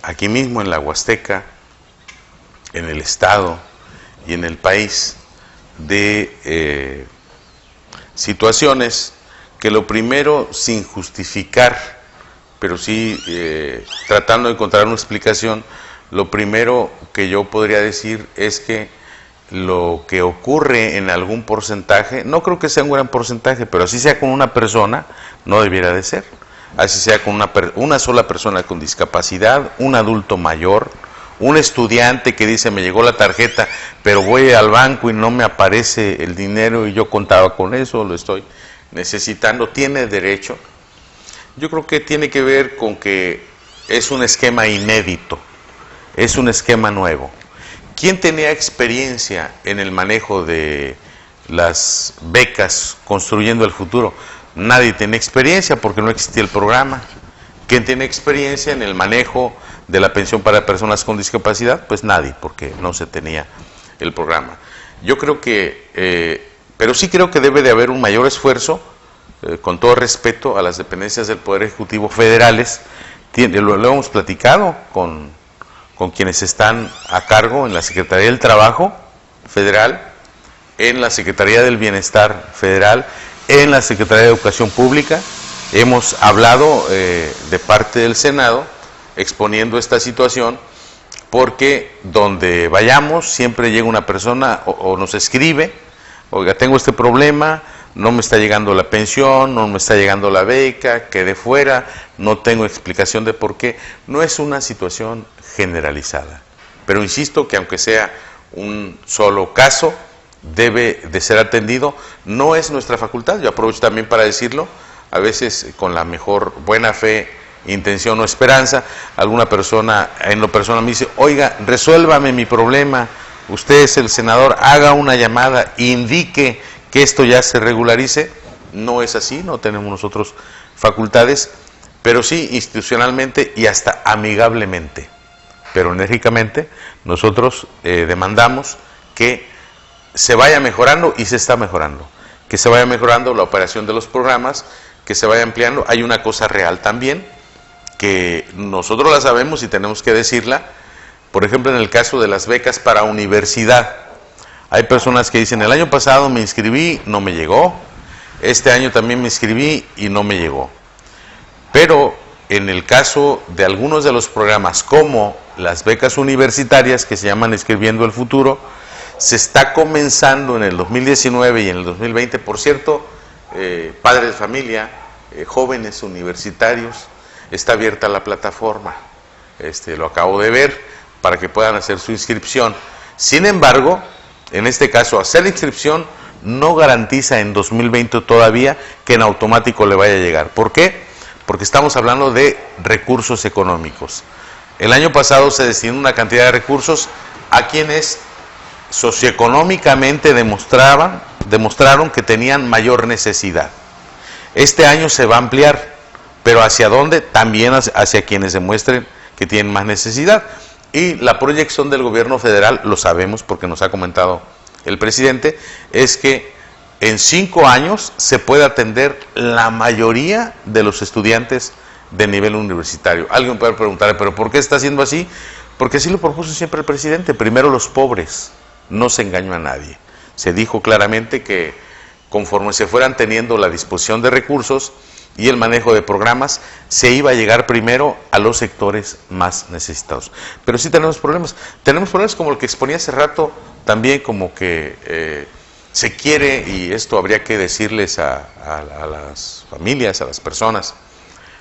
aquí mismo en la Huasteca, en el estado y en el país de situaciones que, lo primero, sin justificar, pero sí tratando de encontrar una explicación, lo primero que yo podría decir es que lo que ocurre en algún porcentaje, no creo que sea un gran porcentaje, pero así sea con una persona, no debiera de ser. Así sea con una sola persona con discapacidad, un adulto mayor, un estudiante que dice: me llegó la tarjeta, pero voy al banco y no me aparece el dinero y yo contaba con eso, lo estoy necesitando, tiene derecho. Yo creo que tiene que ver con que es un esquema inédito, es un esquema nuevo. ¿Quién tenía experiencia en el manejo de las becas Construyendo el Futuro? Nadie tiene experiencia porque no existía el programa. ¿Quién tiene experiencia en el manejo de la pensión para personas con discapacidad? Pues nadie, porque no se tenía el programa. Yo creo que, pero sí creo que debe de haber un mayor esfuerzo, con todo respeto a las dependencias del Poder Ejecutivo federales. Lo hemos platicado con quienes están a cargo en la Secretaría del Trabajo Federal, en la Secretaría del Bienestar Federal, en la Secretaría de Educación Pública. Hemos hablado de parte del Senado exponiendo esta situación, porque donde vayamos siempre llega una persona o nos escribe: oiga, tengo este problema, no me está llegando la pensión, no me está llegando la beca, quedé fuera, no tengo explicación de por qué. No es una situación generalizada, pero insisto que aunque sea un solo caso, debe de ser atendido. No es nuestra facultad, yo aprovecho también para decirlo, a veces con la mejor buena fe, intención o esperanza, alguna persona en lo personal me dice, oiga, resuélvame mi problema, usted es el senador, haga una llamada, indique que esto ya se regularice. No es así, no tenemos nosotros facultades, pero sí institucionalmente y hasta amigablemente, pero enérgicamente, nosotros demandamos que se vaya mejorando, y se está mejorando, que se vaya mejorando la operación de los programas, que se vaya ampliando. Hay una cosa real también, que nosotros la sabemos y tenemos que decirla. Por ejemplo, en el caso de las becas para universidad, hay personas que dicen, el año pasado me inscribí, no me llegó, este año también me inscribí y no me llegó. Pero en el caso de algunos de los programas, como las becas universitarias que se llaman Escribiendo el Futuro, se está comenzando en el 2019 y en el 2020, por cierto, padres de familia, jóvenes universitarios, está abierta la plataforma, lo acabo de ver, para que puedan hacer su inscripción. Sin embargo, en este caso, hacer la inscripción no garantiza en 2020 todavía que en automático le vaya a llegar. ¿Por qué? Porque estamos hablando de recursos económicos. El año pasado se destinó una cantidad de recursos a quienes socioeconómicamente demostraron que tenían mayor necesidad. Este año se va a ampliar, pero ¿hacia dónde? También hacia quienes demuestren que tienen más necesidad. Y la proyección del gobierno federal, lo sabemos porque nos ha comentado el presidente, es que en 5 años se puede atender la mayoría de los estudiantes de nivel universitario. Alguien puede preguntar, ¿pero por qué está haciendo así? Porque así lo propuso siempre el presidente. Primero los pobres, no se engañó a nadie. Se dijo claramente que conforme se fueran teniendo la disposición de recursos y el manejo de programas, se iba a llegar primero a los sectores más necesitados. Pero sí tenemos problemas. Tenemos problemas como el que exponía hace rato, también como que se quiere, y esto habría que decirles a las familias, a las personas,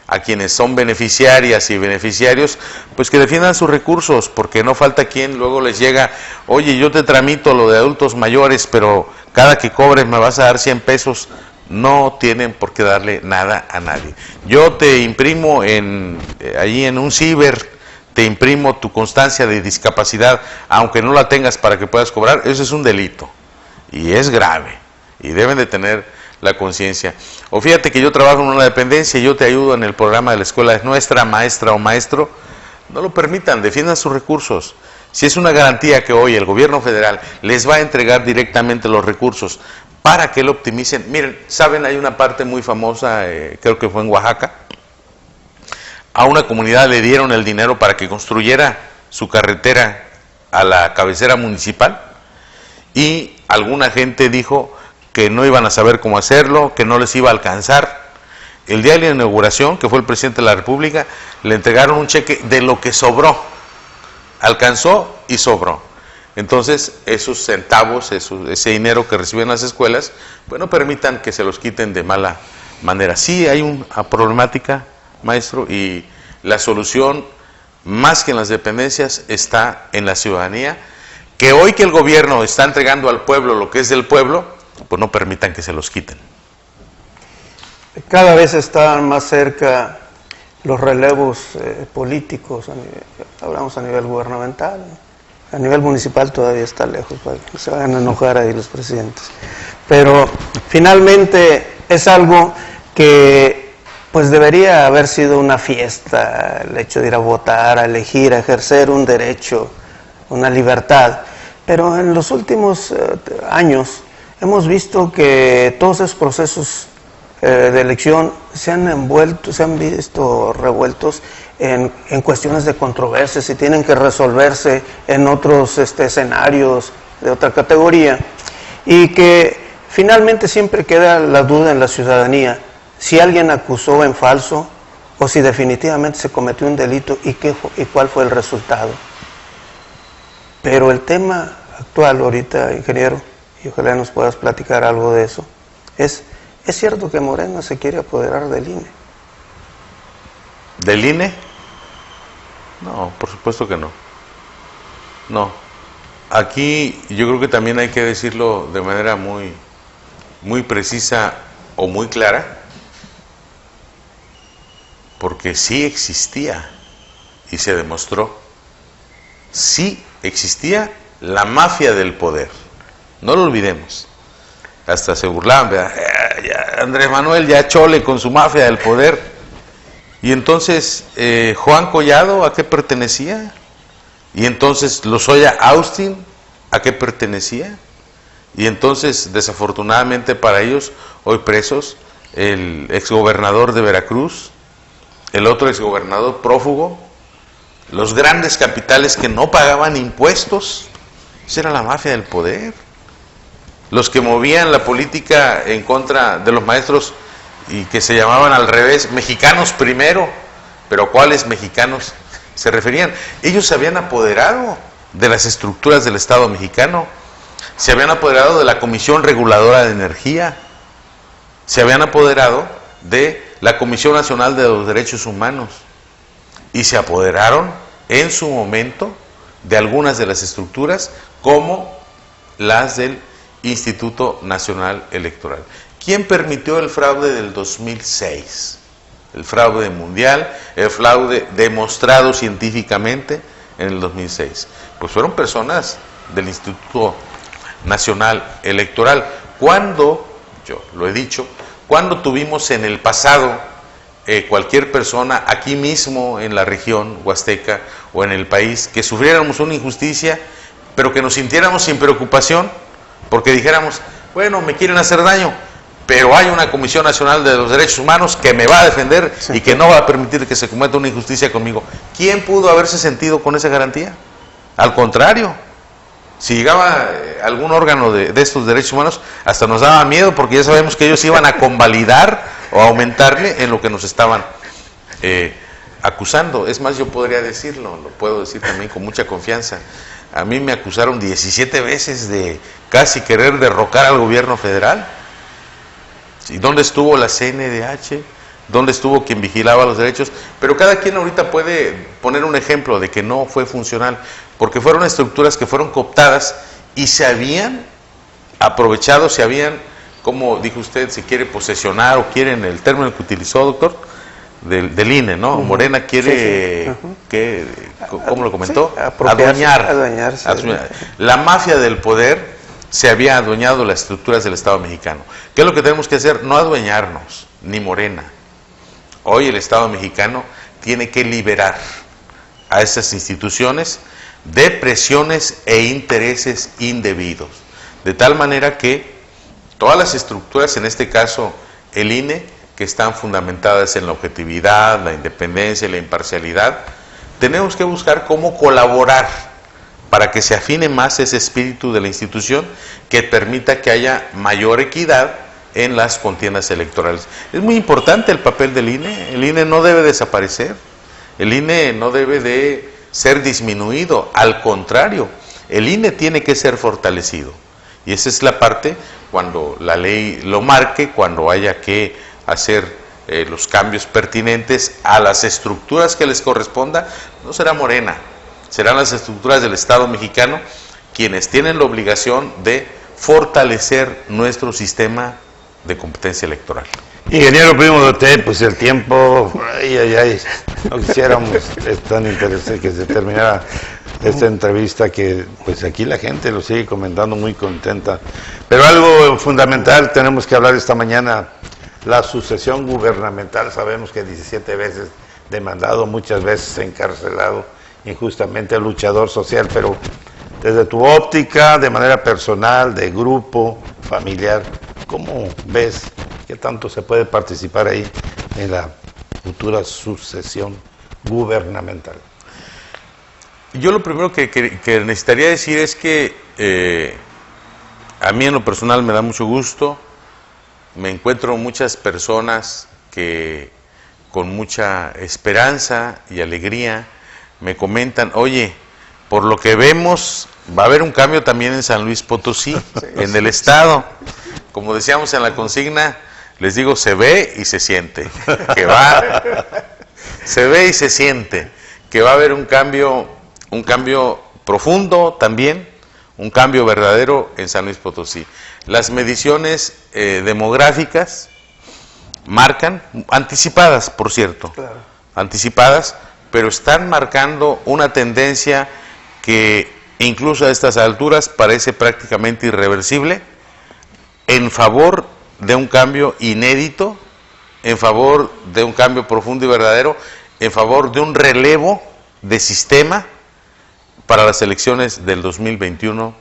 a quienes son beneficiarias y beneficiarios, pues que defiendan sus recursos, porque no falta quien luego les llega, oye, yo te tramito lo de adultos mayores, pero cada que cobres me vas a dar 100 pesos. No tienen por qué darle nada a nadie. Yo te imprimo allí en un ciber, te imprimo tu constancia de discapacidad, aunque no la tengas para que puedas cobrar. Eso es un delito y es grave y deben de tener la conciencia. O fíjate que yo trabajo en una dependencia y yo te ayudo en el programa de la escuela es nuestra, maestra o maestro. No lo permitan, defiendan sus recursos. Si es una garantía que hoy el gobierno federal les va a entregar directamente los recursos para que lo optimicen. Miren, saben, hay una parte muy famosa, creo que fue en Oaxaca, a una comunidad le dieron el dinero para que construyera su carretera a la cabecera municipal y alguna gente dijo que no iban a saber cómo hacerlo, que no les iba a alcanzar. El día de la inauguración, que fue el presidente de la República, le entregaron un cheque de lo que sobró. Alcanzó y sobró. Entonces, esos centavos, ese dinero que reciben las escuelas, pues no permitan que se los quiten de mala manera. Sí hay una problemática, maestro, y la solución, más que en las dependencias, está en la ciudadanía, que hoy que el gobierno está entregando al pueblo lo que es del pueblo, pues no permitan que se los quiten. Cada vez están más cerca los relevos políticos, hablamos a nivel gubernamental, a nivel municipal todavía está lejos, para que se vayan a enojar ahí los presidentes. Pero finalmente es algo que pues debería haber sido una fiesta, el hecho de ir a votar, a elegir, a ejercer un derecho, una libertad. Pero en los últimos años hemos visto que todos esos procesos de elección se han visto revueltos en cuestiones de controversias y tienen que resolverse en otros escenarios de otra categoría, y que finalmente siempre queda la duda en la ciudadanía si alguien acusó en falso o si definitivamente se cometió un delito y cuál fue el resultado. Pero el tema actual ahorita, ingeniero, y ojalá nos puedas platicar algo de eso, ¿es cierto que Morena se quiere apoderar del INE? ¿Del INE? No, por supuesto que no. No. aquí yo creo que también hay que decirlo de manera muy precisa o muy clara, porque sí existía y se demostró, sí existía la mafia del poder, no lo olvidemos. Hasta se burlaban, ya, Andrés Manuel ya chole con su mafia del poder. Y entonces, Juan Collado, ¿a qué pertenecía? Y entonces, Lozoya Austin, ¿a qué pertenecía? Y entonces, desafortunadamente para ellos, hoy presos, el exgobernador de Veracruz, el otro exgobernador prófugo, los grandes capitales que no pagaban impuestos, esa era la mafia del poder. Los que movían la política en contra de los maestros y que se llamaban al revés, mexicanos primero, pero ¿cuáles mexicanos se referían? Ellos se habían apoderado de las estructuras del Estado mexicano, se habían apoderado de la Comisión Reguladora de Energía, se habían apoderado de la Comisión Nacional de los Derechos Humanos y se apoderaron en su momento de algunas de las estructuras como las del Instituto Nacional Electoral. ¿Quién permitió el fraude del 2006? El fraude mundial, el fraude demostrado científicamente en el 2006. Pues fueron personas del Instituto Nacional Electoral. Cuando, yo lo he dicho, cuando tuvimos en el pasado cualquier persona aquí mismo en la región huasteca o en el país que sufriéramos una injusticia, pero que nos sintiéramos sin preocupación, porque dijéramos, bueno, me quieren hacer daño, pero hay una Comisión Nacional de los Derechos Humanos que me va a defender y que no va a permitir que se cometa una injusticia conmigo. ¿Quién pudo haberse sentido con esa garantía? Al contrario, si llegaba algún órgano de estos derechos humanos, hasta nos daba miedo porque ya sabemos que ellos iban a convalidar o a aumentarle en lo que nos estaban acusando. Es más, yo podría decirlo, lo puedo decir también con mucha confianza. A mí me acusaron 17 veces de casi querer derrocar al gobierno federal. ¿Y dónde estuvo la CNDH? ¿Dónde estuvo quien vigilaba los derechos? Pero cada quien ahorita puede poner un ejemplo de que no fue funcional, porque fueron estructuras que fueron cooptadas y se habían aprovechado, se habían, como dijo usted, si quiere posesionar o quieren el término que utilizó, doctor, del INE, ¿no? Morena quiere, que, ¿cómo lo comentó? Adueñarse. La mafia del poder se había adueñado de las estructuras del Estado mexicano. ¿Qué es lo que tenemos que hacer? No adueñarnos, ni Morena. Hoy el Estado mexicano tiene que liberar a esas instituciones de presiones e intereses indebidos, de tal manera que todas las estructuras, en este caso el INE, que están fundamentadas en la objetividad, la independencia y la imparcialidad, tenemos que buscar cómo colaborar para que se afine más ese espíritu de la institución que permita que haya mayor equidad en las contiendas electorales. Es muy importante el papel del INE. El INE no debe desaparecer, el INE no debe de ser disminuido, al contrario, el INE tiene que ser fortalecido. Y esa es la parte cuando la ley lo marque, cuando haya que hacer los cambios pertinentes a las estructuras que les corresponda. No será Morena, serán las estructuras del Estado mexicano quienes tienen la obligación de fortalecer nuestro sistema de competencia electoral. Ingeniero Primo de usted, pues el tiempo, no quisiéramos, es tan interesante que se terminara esta entrevista, que pues aquí la gente lo sigue comentando muy contenta, pero algo fundamental tenemos que hablar esta mañana: la sucesión gubernamental. Sabemos que 17 veces demandado, muchas veces encarcelado injustamente, luchador social, pero desde tu óptica, de manera personal, de grupo, familiar, ¿cómo ves qué tanto se puede participar ahí en la futura sucesión gubernamental? Yo lo primero que necesitaría decir es que a mí en lo personal me da mucho gusto. Me encuentro muchas personas que con mucha esperanza y alegría me comentan, oye, por lo que vemos va a haber un cambio también en San Luis Potosí, en el estado. Como decíamos en la consigna, les digo, se ve y se siente, se ve y se siente, que va a haber un cambio profundo también, un cambio verdadero en San Luis Potosí. Las mediciones demográficas marcan, anticipadas por cierto, Claro. anticipadas, pero están marcando una tendencia que incluso a estas alturas parece prácticamente irreversible, en favor de un cambio inédito, en favor de un cambio profundo y verdadero, en favor de un relevo de sistema para las elecciones del 2021,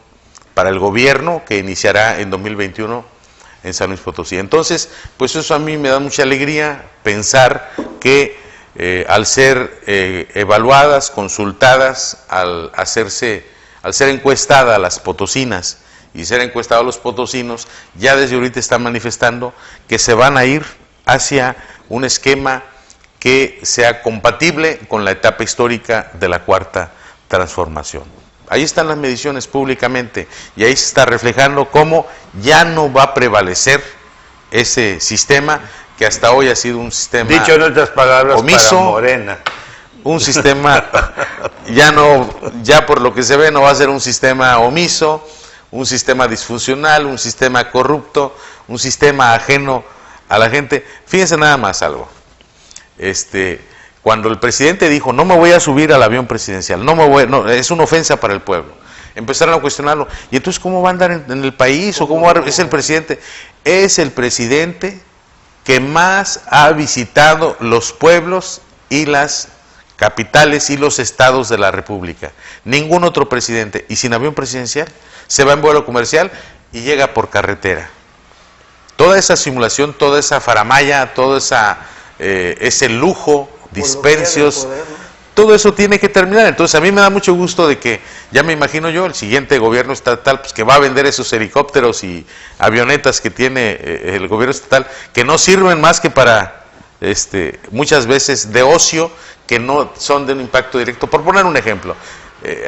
para el gobierno que iniciará en 2021 en San Luis Potosí. Entonces, pues eso a mí me da mucha alegría pensar que al ser evaluadas, consultadas, al ser encuestadas las potosinas y ser encuestados los potosinos, ya desde ahorita están manifestando que se van a ir hacia un esquema que sea compatible con la etapa histórica de la Cuarta Transformación. Ahí están las mediciones públicamente y ahí se está reflejando cómo ya no va a prevalecer ese sistema que hasta hoy ha sido un sistema Dicho en otras palabras, omiso, para Morena. un sistema ya por lo que se ve no va a ser un sistema omiso, un sistema disfuncional, un sistema corrupto, un sistema ajeno a la gente. Fíjense nada más algo. Cuando el presidente dijo, no me voy a subir al avión presidencial, no, es una ofensa para el pueblo, empezaron a cuestionarlo. ¿Y entonces cómo va a andar en el país? ¿O cómo es el presidente? Es el presidente que más ha visitado los pueblos y las capitales y los estados de la República. Ningún otro presidente. Y sin avión presidencial, se va en vuelo comercial y llega por carretera. Toda esa simulación, toda esa faramalla, todo ese lujo, dispensios, todo eso tiene que terminar. Entonces a mí me da mucho gusto de que, ya me imagino yo, el siguiente gobierno estatal, pues que va a vender esos helicópteros y avionetas que tiene el gobierno estatal, que no sirven más que para, muchas veces de ocio, que no son de un impacto directo, por poner un ejemplo,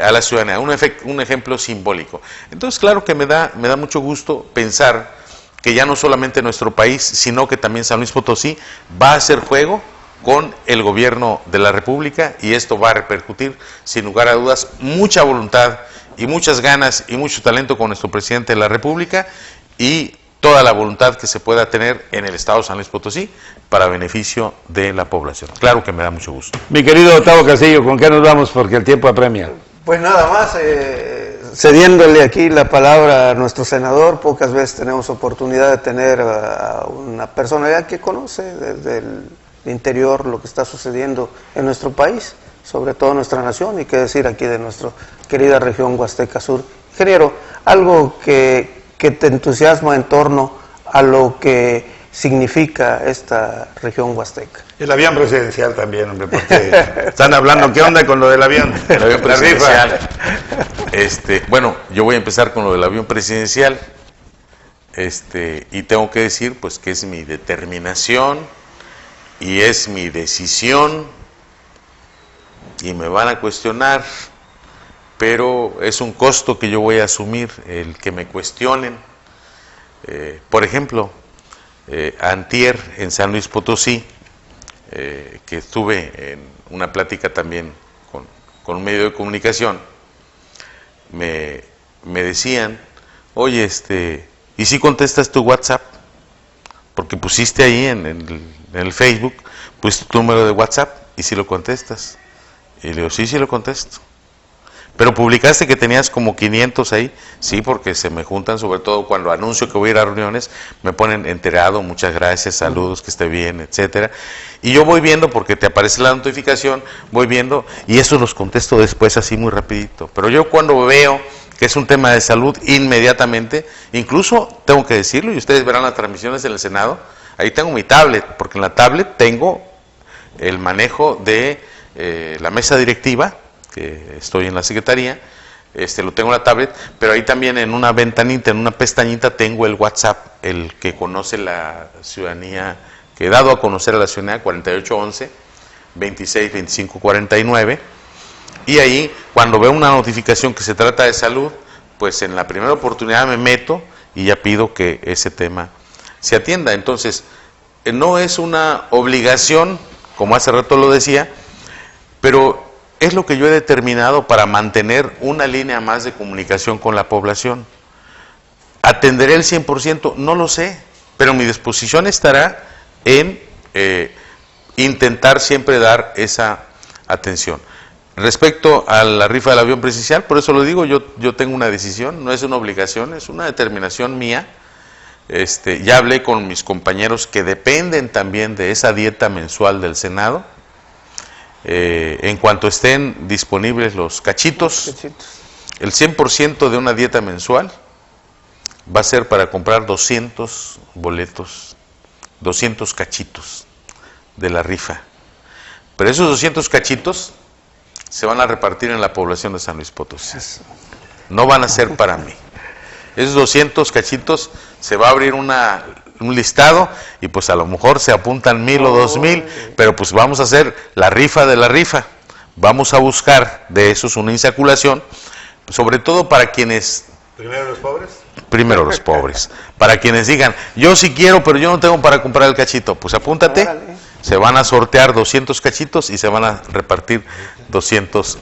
a la ciudadanía, un ejemplo simbólico. Entonces claro que me da mucho gusto pensar que ya no solamente nuestro país, sino que también San Luis Potosí va a hacer juego con el gobierno de la República, y esto va a repercutir, sin lugar a dudas, mucha voluntad y muchas ganas y mucho talento con nuestro presidente de la República y toda la voluntad que se pueda tener en el estado de San Luis Potosí para beneficio de la población. Claro que me da mucho gusto. Mi querido Octavio Castillo, ¿con qué nos vamos? Porque el tiempo apremia. Pues nada más, cediéndole aquí la palabra a nuestro senador, pocas veces tenemos oportunidad de tener a una personalidad que conoce desde el interior lo que está sucediendo en nuestro país, sobre todo en nuestra nación, y qué decir aquí de nuestra querida región Huasteca Sur. Ingeniero, algo que te entusiasma en torno a lo que significa esta región huasteca. El avión presidencial también, hombre, porque están hablando, ¿qué onda con lo del avión? El avión presidencial. Bueno, yo voy a empezar con lo del avión presidencial, y tengo que decir, pues, que es mi determinación y es mi decisión, y me van a cuestionar, pero es un costo que yo voy a asumir, el que me cuestionen. Por ejemplo, antier en San Luis Potosí, que estuve en una plática también con un medio de comunicación, me decían, oye, ¿y si contestas tu WhatsApp? Porque pusiste ahí en el Facebook, pusiste tu número de WhatsApp, y si lo contestas. Y le digo, sí lo contesto. Pero publicaste que tenías como 500 ahí. Sí, porque se me juntan, sobre todo cuando anuncio que voy a ir a reuniones, me ponen enterado, muchas gracias, saludos, que esté bien, etcétera. Y yo voy viendo, porque te aparece la notificación, voy viendo, y eso los contesto después así muy rapidito. Pero yo cuando veo que es un tema de salud, inmediatamente, incluso tengo que decirlo, y ustedes verán las transmisiones en el Senado, ahí tengo mi tablet, porque en la tablet tengo el manejo de la mesa directiva, que estoy en la Secretaría, lo tengo en la tablet, pero ahí también en una ventanita, en una pestañita, tengo el WhatsApp, el que conoce la ciudadanía, que he dado a conocer a la ciudadanía, 4811 26 25 49, y ahí, cuando veo una notificación que se trata de salud, pues en la primera oportunidad me meto y ya pido que ese tema se atienda. Entonces, no es una obligación, como hace rato lo decía, pero es lo que yo he determinado para mantener una línea más de comunicación con la población. ¿Atenderé el 100%? No lo sé, pero mi disposición estará en intentar siempre dar esa atención. Respecto a la rifa del avión presidencial, por eso lo digo, yo tengo una decisión, no es una obligación, es una determinación mía. Ya hablé con mis compañeros que dependen también de esa dieta mensual del Senado. En cuanto estén disponibles los cachitos, el 100% de una dieta mensual va a ser para comprar 200 boletos, 200 cachitos de la rifa. Pero esos 200 cachitos se van a repartir en la población de San Luis Potosí. No van a ser para mí. Esos 200 cachitos se va a abrir un listado y pues a lo mejor se apuntan 1,000 o 2,000, pero pues vamos a hacer la rifa de la rifa. Vamos a buscar de esos una insaculación, sobre todo para quienes... ¿Primero los pobres? Primero los pobres. Para quienes digan, yo sí quiero, pero yo no tengo para comprar el cachito. Pues apúntate, se van a sortear 200 cachitos y se van a repartir 200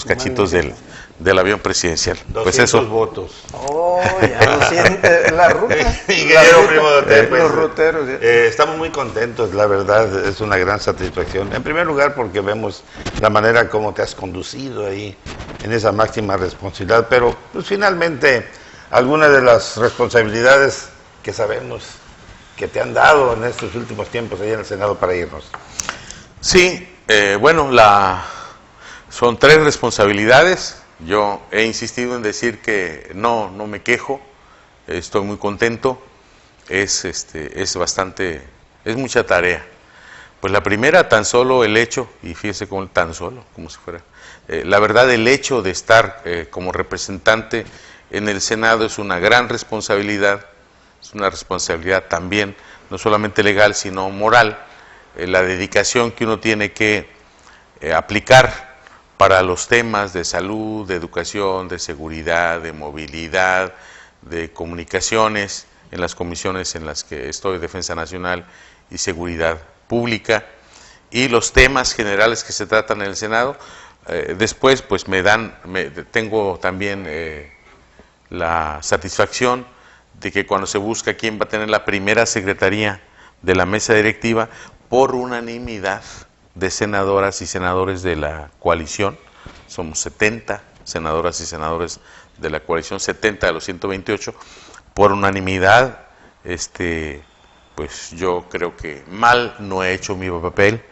cachitos del avión presidencial. 200 pues eso. votos. Oh, ya lo siente, la ruta. Ingeniero Primo de Otero, pues, los ruteros. estamos muy contentos, la verdad, es una gran satisfacción. En primer lugar, porque vemos la manera como te has conducido ahí en esa máxima responsabilidad, pero pues finalmente algunas de las responsabilidades que sabemos que te han dado en estos últimos tiempos ahí en el Senado para irnos. Sí, bueno, son 3 responsabilidades. Yo he insistido en decir que no me quejo, estoy muy contento, es mucha tarea. Pues la primera, tan solo el hecho, y fíjese como tan solo, como si fuera, la verdad, el hecho de estar como representante en el Senado es una gran responsabilidad, es una responsabilidad también, no solamente legal, sino moral, la dedicación que uno tiene que aplicar para los temas de salud, de educación, de seguridad, de movilidad, de comunicaciones, en las comisiones en las que estoy, Defensa Nacional y Seguridad Pública, y los temas generales que se tratan en el Senado. Después, pues tengo también la satisfacción de que cuando se busca quién va a tener la primera secretaría de la mesa directiva, por unanimidad de senadoras y senadores de la coalición, somos 70 senadoras y senadores de la coalición, 70 de los 128, por unanimidad, pues yo creo que mal no he hecho mi papel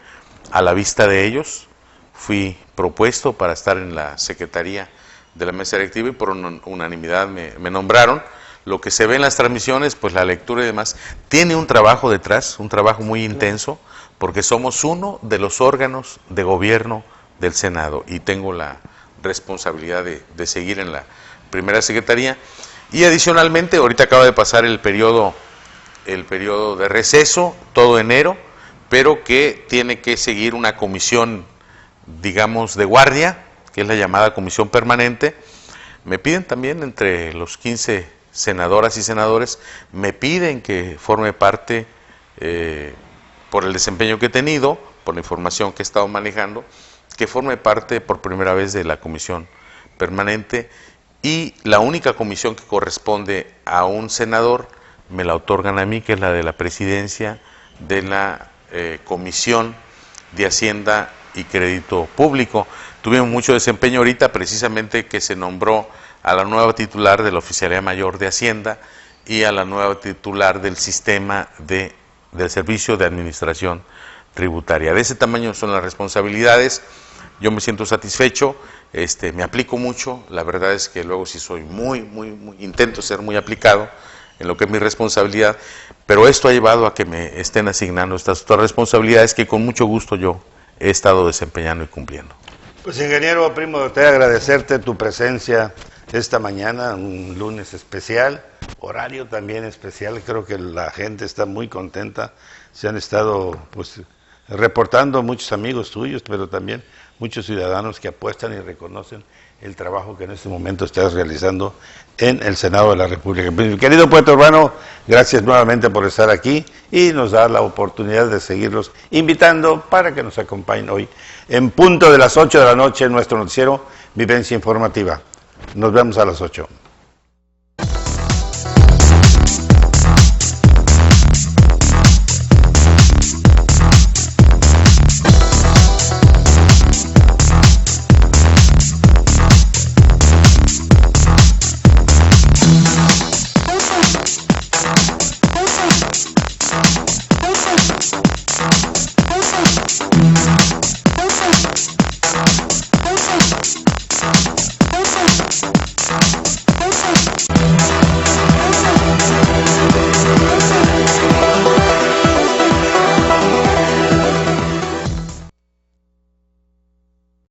a la vista de ellos. Fui propuesto para estar en la secretaría de la mesa directiva y por unanimidad me nombraron. Lo que se ve en las transmisiones, pues la lectura y demás, tiene un trabajo detrás, un trabajo muy intenso, porque somos uno de los órganos de gobierno del Senado y tengo la responsabilidad de seguir en la primera secretaría. Y adicionalmente, ahorita acaba de pasar el periodo de receso, todo enero, pero que tiene que seguir una comisión, digamos, de guardia, que es la llamada comisión permanente. Me piden también, entre los 15 senadoras y senadores, me piden que forme parte, por el desempeño que he tenido, por la información que he estado manejando, que forme parte por primera vez de la comisión permanente, y la única comisión que corresponde a un senador me la otorgan a mí, que es la de la presidencia de la Comisión de Hacienda y Crédito Público. Tuvimos mucho desempeño ahorita, precisamente que se nombró a la nueva titular de la Oficialía Mayor de Hacienda y a la nueva titular del sistema del Servicio de Administración Tributaria. De ese tamaño son las responsabilidades. Yo me siento satisfecho, me aplico mucho. La verdad es que luego sí soy muy intento ser muy aplicado en lo que es mi responsabilidad, pero esto ha llevado a que me estén asignando estas otras responsabilidades que con mucho gusto yo he estado desempeñando y cumpliendo. Pues ingeniero Primo de Otero, agradecerte tu presencia esta mañana, un lunes especial, horario también especial. Creo que la gente está muy contenta, se han estado pues reportando muchos amigos tuyos, pero también muchos ciudadanos que apuestan y reconocen el trabajo que en este momento estás realizando en el Senado de la República. Querido poeta urbano, gracias nuevamente por estar aquí y nos da la oportunidad de seguirlos invitando para que nos acompañen hoy en punto de las 8 de la noche en nuestro noticiero Vivencia Informativa. Nos vemos a las 8.